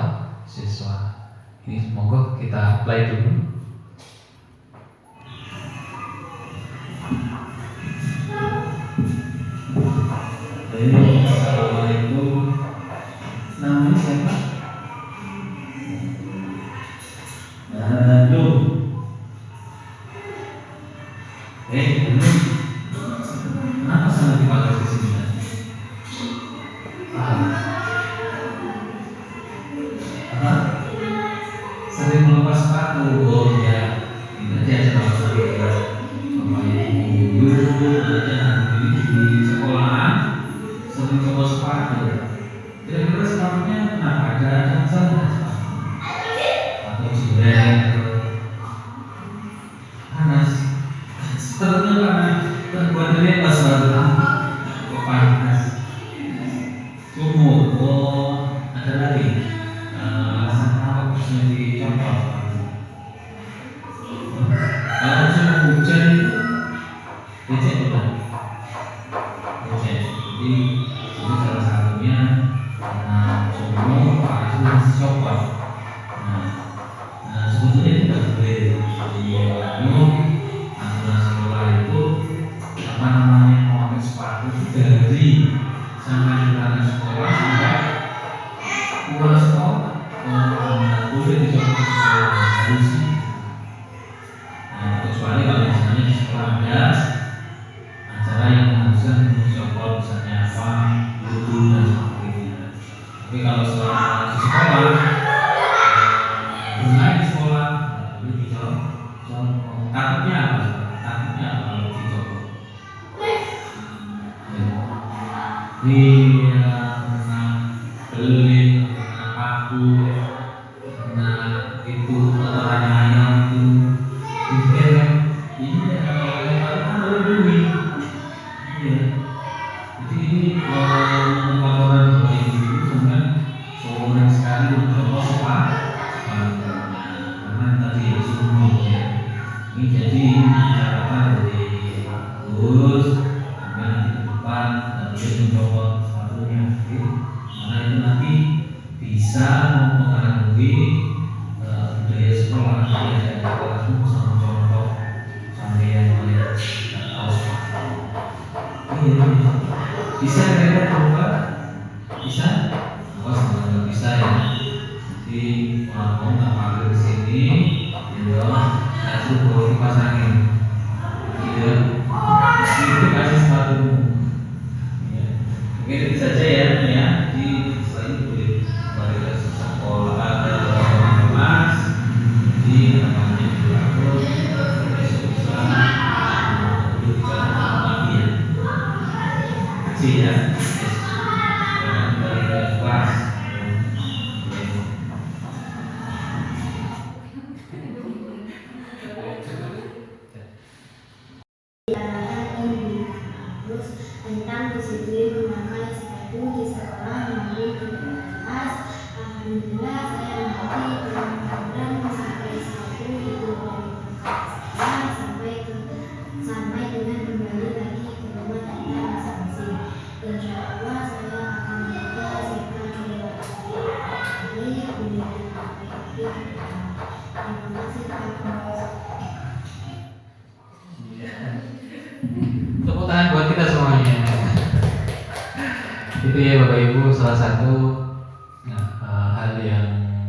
siswa. Ini monggo kita play dulu. Assalamualaikum. Namanya siapa? Halo. Halo. Kenapa sangat dipanggil di sini? Sering melepas sepatu. Oh ya, nanti aja kalau ya. Bapak Ibu guru ada di sekolahan sering melepas sepatu. Kira-kira sepatunya kenapa ada masalah? Atau jelek? Panas. Sepatunya panas. Terbuatnya pas sepatu. Kok panas? Sumur. Oh, ada lagi. Yang dicontoh. Kalau musim hujan becek betul. Becek. Jadi ini salah satunya karena sumur pakai masih copot. Nah, sebetulnya tidak boleh di aturan sekolah itu memakai sepatu dari sampai ke sekolah sampai pulang sekolah. Boleh dicontoh harus. Kecuali kalau misalnya di sekolah ada acara yang mengharuskan mencontoh misalnya apa guru dan sebagainya. Tapi kalau selama di sekolah bermain di sekolah boleh dicontoh. Takutnya apa? Takutnya apa kalau dicontoh? Iya, beli paku. Nah itu kotorannya ayam itu dibiarkan. Iya, kalau duit. Iya. Jadi ini kotoran bayi itu dengan seorang sekali untuk sepak. Karena tadi sumur ya. Ini jadi catatan dari bagus. Karena di depan nanti mencoba sepatunya. Karena itu nanti bisa mempengaruhi budaya sekolah. Jadi ada kelasmu sama contoh sampai yang melihat tahu. Iya, bisa kira-kira coba bisa? Awas nggak bisa ya. Jadi orang nggak pakai di sini, ya langsung bawa dipasangin. Iya, itu kasih sepatumu. Oke, itu saja ya. Di selain boleh balik ke sekolah ada kelas di namanya diatur besok bisa berbicara lagi ya. Kecil ya. Balik ke kelas. Tentang disiplin memakai sepatu di sekolah maupun di kelas. Alhamdulillah saya mengerti mudah-mudahan memakai sepatu itu dari sekolah sampai dengan kembali lagi ke rumah kita masing-masing. Insya Allah saya akan menjaga sikap perilaku baik, pendidikan baik. Terima kasih Pak. Tepuk tangan buat kita semuanya. Itu ya Bapak Ibu salah satu hal yang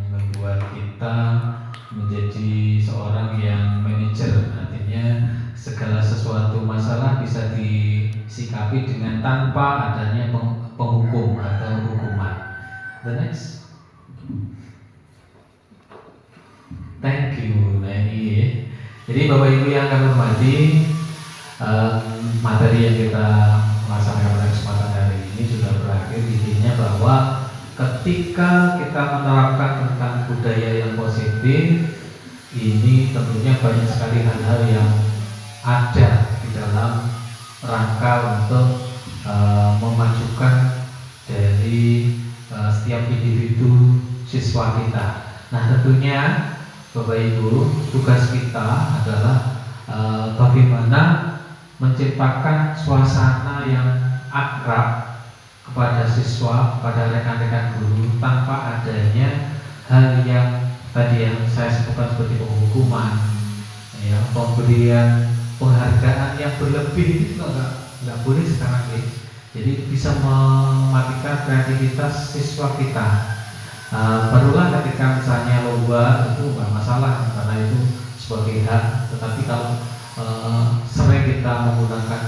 membuat kita menjadi seorang yang manajer. Artinya segala sesuatu masalah bisa disikapi dengan tanpa adanya penghukum atau hukuman. The next. Thank you. Nah ini ya. Jadi Bapak Ibu yang kami hormati, materi yang kita laksanakan pada kesempatan hari ini sudah berakhir. Intinya bahwa ketika kita menerapkan tentang budaya yang positif, ini tentunya banyak sekali hal-hal yang ada di dalam rangka untuk memajukan dari setiap individu siswa kita. Nah, tentunya Bapak Ibu, tugas kita adalah bagaimana menciptakan suasana yang akrab kepada siswa, kepada rekan-rekan guru, tanpa adanya hal yang tadi yang saya sebutkan seperti penghukuman, ya, pemberian penghargaan yang berlebih itu nggak boleh sekarang ini. Jadi bisa mematikan kreativitas siswa kita. Barulah ketika misalnya lomba itu bukan masalah karena itu sebagai hak, tetapi kalau sering kita menggunakan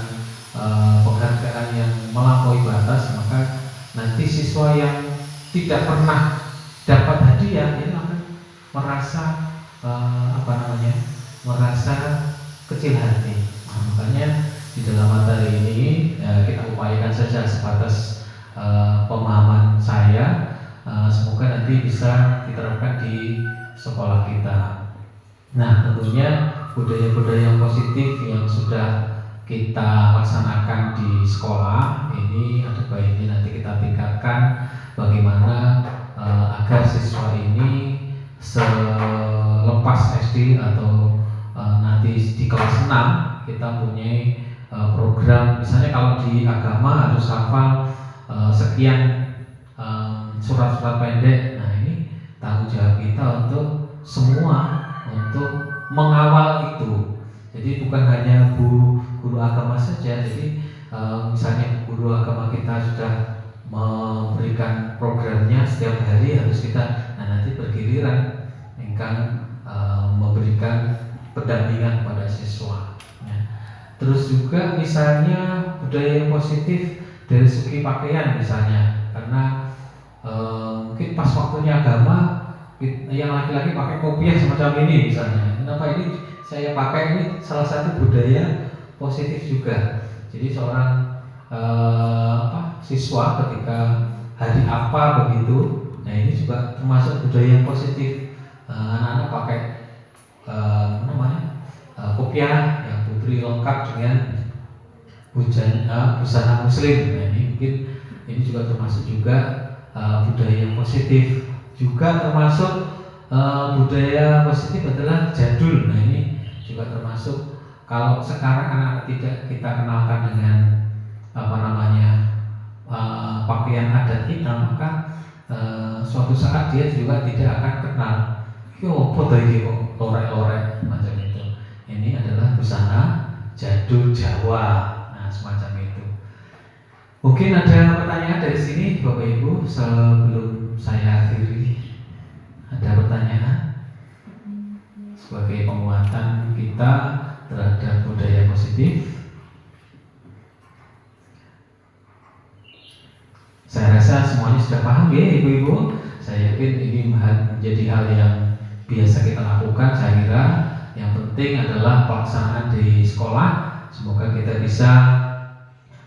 penghargaan yang melampaui batas, maka nanti siswa yang tidak pernah dapat hadiah ini akan merasa merasa kecil hati. Nah, makanya di dalam materi ini kita upayakan saja sebatas pemahaman saya. Semoga nanti bisa diterapkan di sekolah kita. Nah, tentunya budaya-budaya yang positif yang sudah kita laksanakan di sekolah ini ada baiknya nanti kita tingkatkan bagaimana agar siswa ini selepas SD atau nanti di kelas 6 kita punya program, misalnya kalau di agama harus hafal sekian surat-surat pendek. Nah, ini tanggung jawab kita untuk semua untuk mengawal itu. Jadi bukan hanya guru agama saja. Jadi misalnya guru agama kita sudah memberikan programnya setiap hari harus kita, nah nanti bergiliran engkang memberikan pendampingan pada siswa. Ya. Terus juga misalnya budaya yang positif dari segi pakaian misalnya, karena mungkin pas waktunya agama yang laki-laki pakai kopiah semacam ini misalnya. Kenapa ini saya pakai? Ini salah satu budaya positif juga. Jadi seorang siswa ketika hari apa begitu, nah ini juga termasuk budaya yang positif. Anak-anak pakai kopiah yang diberi lengkap dengan busana muslim. Nah, ini mungkin ini juga termasuk juga budaya yang positif. Juga termasuk budaya positif adalah jadul. Nah, ini juga termasuk, kalau sekarang anak-anak tidak kita kenalkan dengan pakaian adat kita, maka suatu saat dia juga tidak akan kenal. Yo, foto ini kok lorek-lorek macam itu. Ini adalah busana jadul Jawa. Nah, semacam itu. Mungkin ada pertanyaan dari sini Bapak Ibu sebelum saya akhiri. Ada pertanyaan sebagai penguatan kita terhadap budaya positif? Saya rasa semuanya sudah paham ya Ibu-ibu. Saya yakin ini menjadi hal yang biasa kita lakukan. Saya kira yang penting adalah pelaksanaan di sekolah. Semoga kita bisa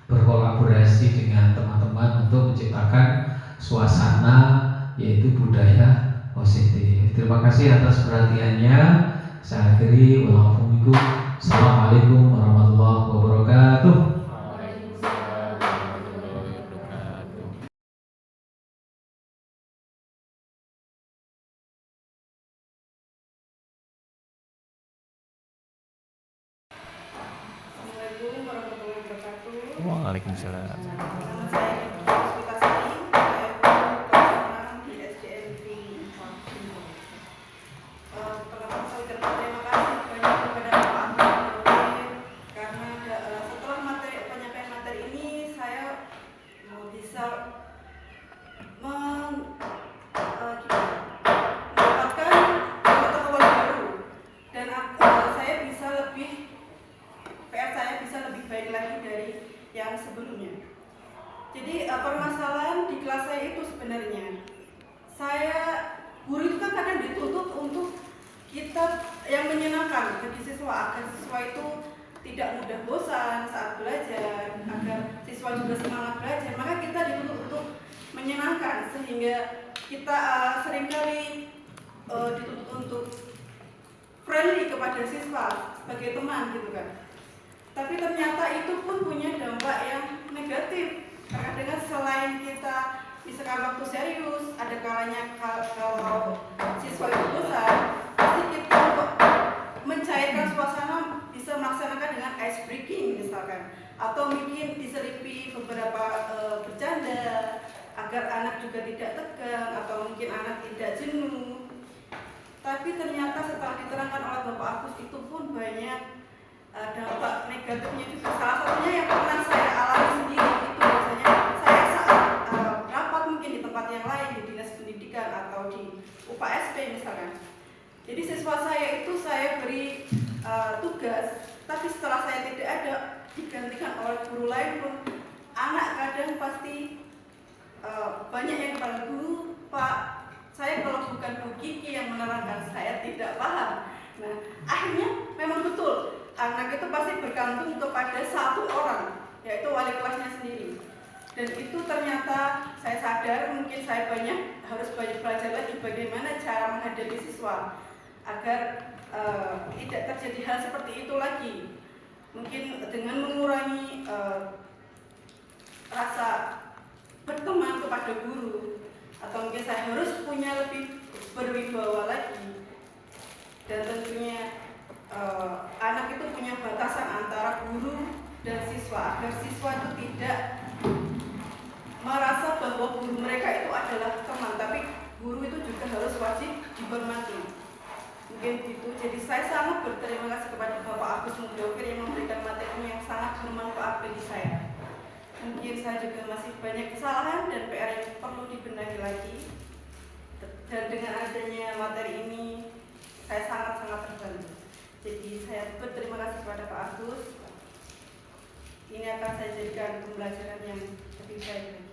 berkolaborasi dengan teman-teman untuk menciptakan suasana yaitu budaya positif. Terima kasih atas perhatiannya. Saya akhiri. Assalamualaikum warahmatullahi wabarakatuh. Assalamualaikum warahmatullahi wabarakatuh. Waalaikumsalam. Nama saya Puspita Sari, saya guru kelas 6 di SDN Negeri 4. Pertama saya ucapkan terima kasih banyak kepada Pak Ahmad karena setelah penyampaian materi ini saya bisa mendapatkan pengetahuan baru dan saya bisa lebih PR saya bisa lebih baik lagi dari yang sebelumnya. Jadi permasalahan di kelas saya itu sebenarnya guru itu kan kadang dituntut untuk kita yang menyenangkan bagi siswa agar siswa itu tidak mudah bosan saat belajar, agar siswa juga semangat belajar. Maka kita dituntut untuk menyenangkan sehingga kita seringkali dituntut untuk friendly kepada siswa sebagai teman gitu kan. Tapi ternyata itu pun punya dampak yang negatif. Kadang-kadang selain kita misalkan waktu serius, ada kalanya kalau siswa itu bosan, pasti kita untuk mencairkan suasana bisa melaksanakan dengan ice breaking misalkan, atau mungkin diselipi beberapa bercanda agar anak juga tidak tegang atau mungkin anak tidak jenuh. Tapi ternyata setelah diterangkan oleh Bapak Agus itu pun banyak dampak negatifnya juga. Salah satunya yang pernah saya alami sendiri itu biasanya saya saat rapat mungkin di tempat yang lain, di dinas pendidikan atau di UPSP misalkan. Jadi siswa saya itu saya beri tugas, tapi setelah saya tidak ada digantikan oleh guru lain pun, anak kadang pasti banyak yang bilang, "Guru, Pak, saya kalau bukan Bu Kiki yang menerangkan saya tidak paham." Nah, akhirnya memang betul anak itu pasti bergantung kepada satu orang, yaitu wali kelasnya sendiri. Dan itu ternyata saya sadar mungkin saya harus banyak belajar lagi bagaimana cara menghadapi siswa agar tidak terjadi hal seperti itu lagi. Mungkin dengan mengurangi rasa berteman kepada guru, atau mungkin saya harus punya lebih berwibawa lagi. Dan tentunya anak itu punya batasan antara guru dan siswa agar siswa itu tidak merasa bahwa guru mereka itu adalah teman, tapi guru itu juga harus wajib dihormati. Mungkin itu. Jadi saya sangat berterima kasih kepada Bapak Agus Mudofir yang memberikan materi yang sangat bermanfaat bagi saya. Mungkin saya juga masih banyak kesalahan dan PR yang perlu dibenahi lagi. Dan dengan adanya materi ini saya sangat-sangat terbantu. Jadi saya berterima kasih kepada Pak Agus. Ini akan saya jadikan pembelajaran yang lebih baik lagi.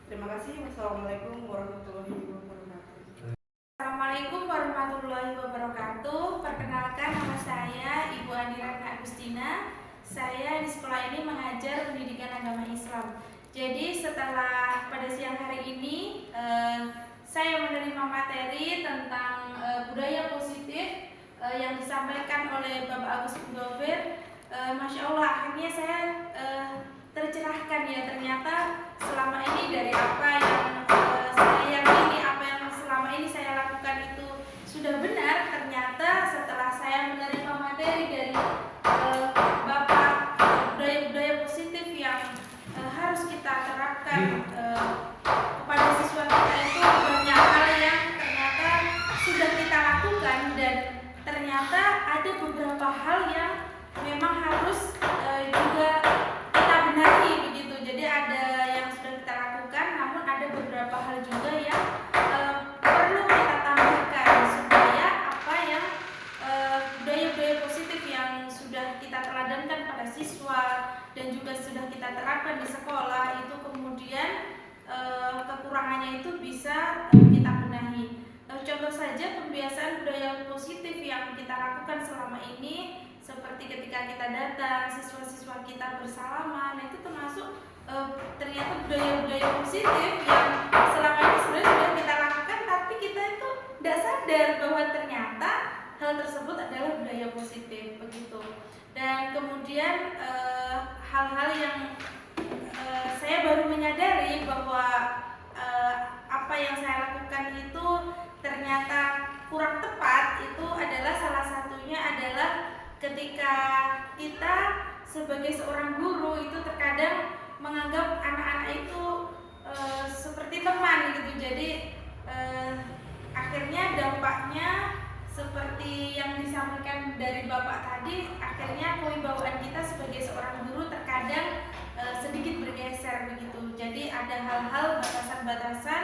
Terima kasih. Wassalamualaikum warahmatullahi wabarakatuh. Assalamualaikum warahmatullahi wabarakatuh. Perkenalkan, nama saya Ibu Andirana Agustina. Saya di sekolah ini mengajar pendidikan agama Islam. Jadi setelah pada siang hari ini saya menerima materi tentang budaya positif yang disampaikan oleh Bapak Agus Mudofir. Masya Allah, akhirnya saya tercerahkan ya, ternyata selama ini dari apa yang saya yakini, apa yang selama ini saya lakukan itu sudah benar. Ternyata setelah saya menerima materi dari Bapak, budaya-budaya positif yang harus kita terapkan kepada siswa kita, itu banyak hal yang ternyata sudah kita lakukan, dan ternyata ada beberapa hal yang memang harus juga kita benahi begitu. Jadi ada yang sudah kita lakukan, namun ada beberapa hal juga yang perlu kita tambahkan supaya apa yang budaya-budaya positif yang sudah kita teladankan pada siswa dan juga sudah kita terapkan di sekolah itu kemudian kekurangannya itu bisa kita benahi. Contoh saja pembiasaan budaya positif yang kita lakukan selama ini, seperti ketika kita datang, siswa-siswa kita bersalaman, itu termasuk ternyata budaya-budaya positif yang selama ini sebenarnya sudah kita lakukan, tapi kita itu tidak sadar bahwa ternyata hal tersebut adalah budaya positif begitu. Dan kemudian hal-hal yang saya baru menyadari bahwa apa yang saya lakukan itu ternyata kurang tepat, itu adalah salah satunya adalah ketika kita sebagai seorang guru itu terkadang menganggap anak-anak itu seperti teman gitu. Jadi akhirnya dampaknya seperti yang disampaikan dari Bapak tadi, akhirnya kewibawaan kita sebagai seorang guru terkadang sedikit bergeser begitu. Jadi ada hal-hal batasan-batasan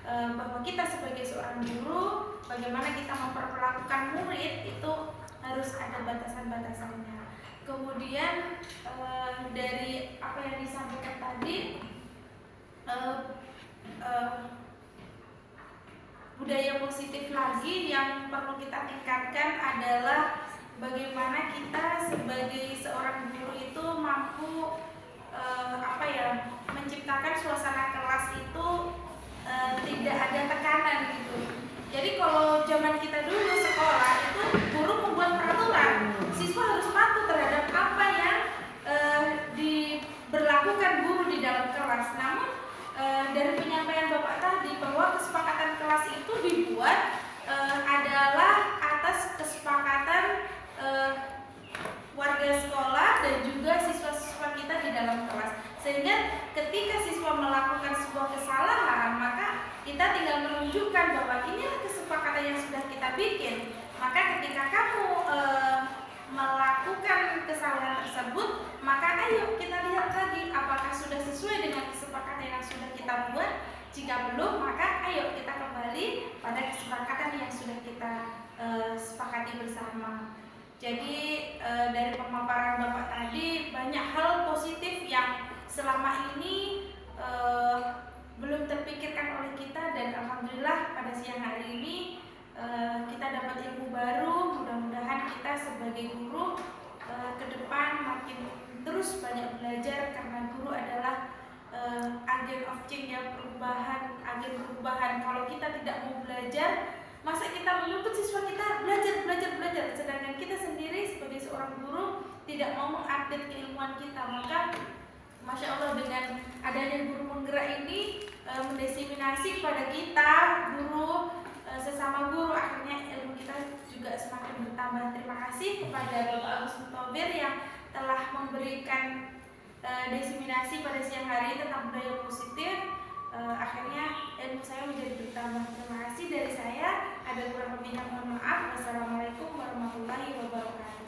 bahwa kita sebagai seorang guru, bagaimana kita memperlakukan murid itu harus ada batasan-batasannya. Kemudian dari apa yang disampaikan tadi, budaya positif lagi yang perlu kita tingkatkan adalah bagaimana kita sebagai seorang guru itu mampu menciptakan suasana kelas itu tidak ada tekanan gitu. Jadi kalau zaman kita dulu sekolah itu guru membuat peraturan, siswa harus patuh terhadap apa yang bahwa kesepakatan kelas itu dibuat adalah atas kesepakatan warga sekolah dan juga siswa-siswa kita di dalam kelas. Sehingga ketika siswa melakukan sebuah kesalahan, maka kita tinggal menunjukkan bahwa inilah kesepakatan yang sudah kita bikin. Maka ketika kamu melakukan kesalahan tersebut, maka ayo kita lihat lagi apakah sudah sesuai dengan kesepakatan yang sudah kita buat. Jika belum, maka ayo kita kembali pada kesepakatan yang sudah kita sepakati bersama. Jadi dari pemaparan Bapak tadi banyak hal positif yang selama ini belum terpikirkan oleh kita, dan alhamdulillah pada siang hari ini kita dapat ilmu baru. Mudah-mudahan kita sebagai guru ke depan makin terus banyak belajar, karena guru adalah agen of change, ya, agen perubahan. Kalau kita tidak mau belajar, masa kita menuntut siswa kita belajar, sedangkan kita sendiri sebagai seorang guru tidak mau mengupdate keilmuan kita. Maka Masya Allah, dengan adanya guru penggerak ini mendesiminasi kepada kita guru, sesama guru, akhirnya ilmu kita juga semakin bertambah. Terima kasih kepada Bapak Agus Mutawir yang telah memberikan desiminasi pada siang hari tentang budaya positif. Akhirnya ilmu saya menjadi bertambah. Terima kasih dari saya. Ada kurang lebihnya mohon maaf. Wassalamualaikum warahmatullahi wabarakatuh.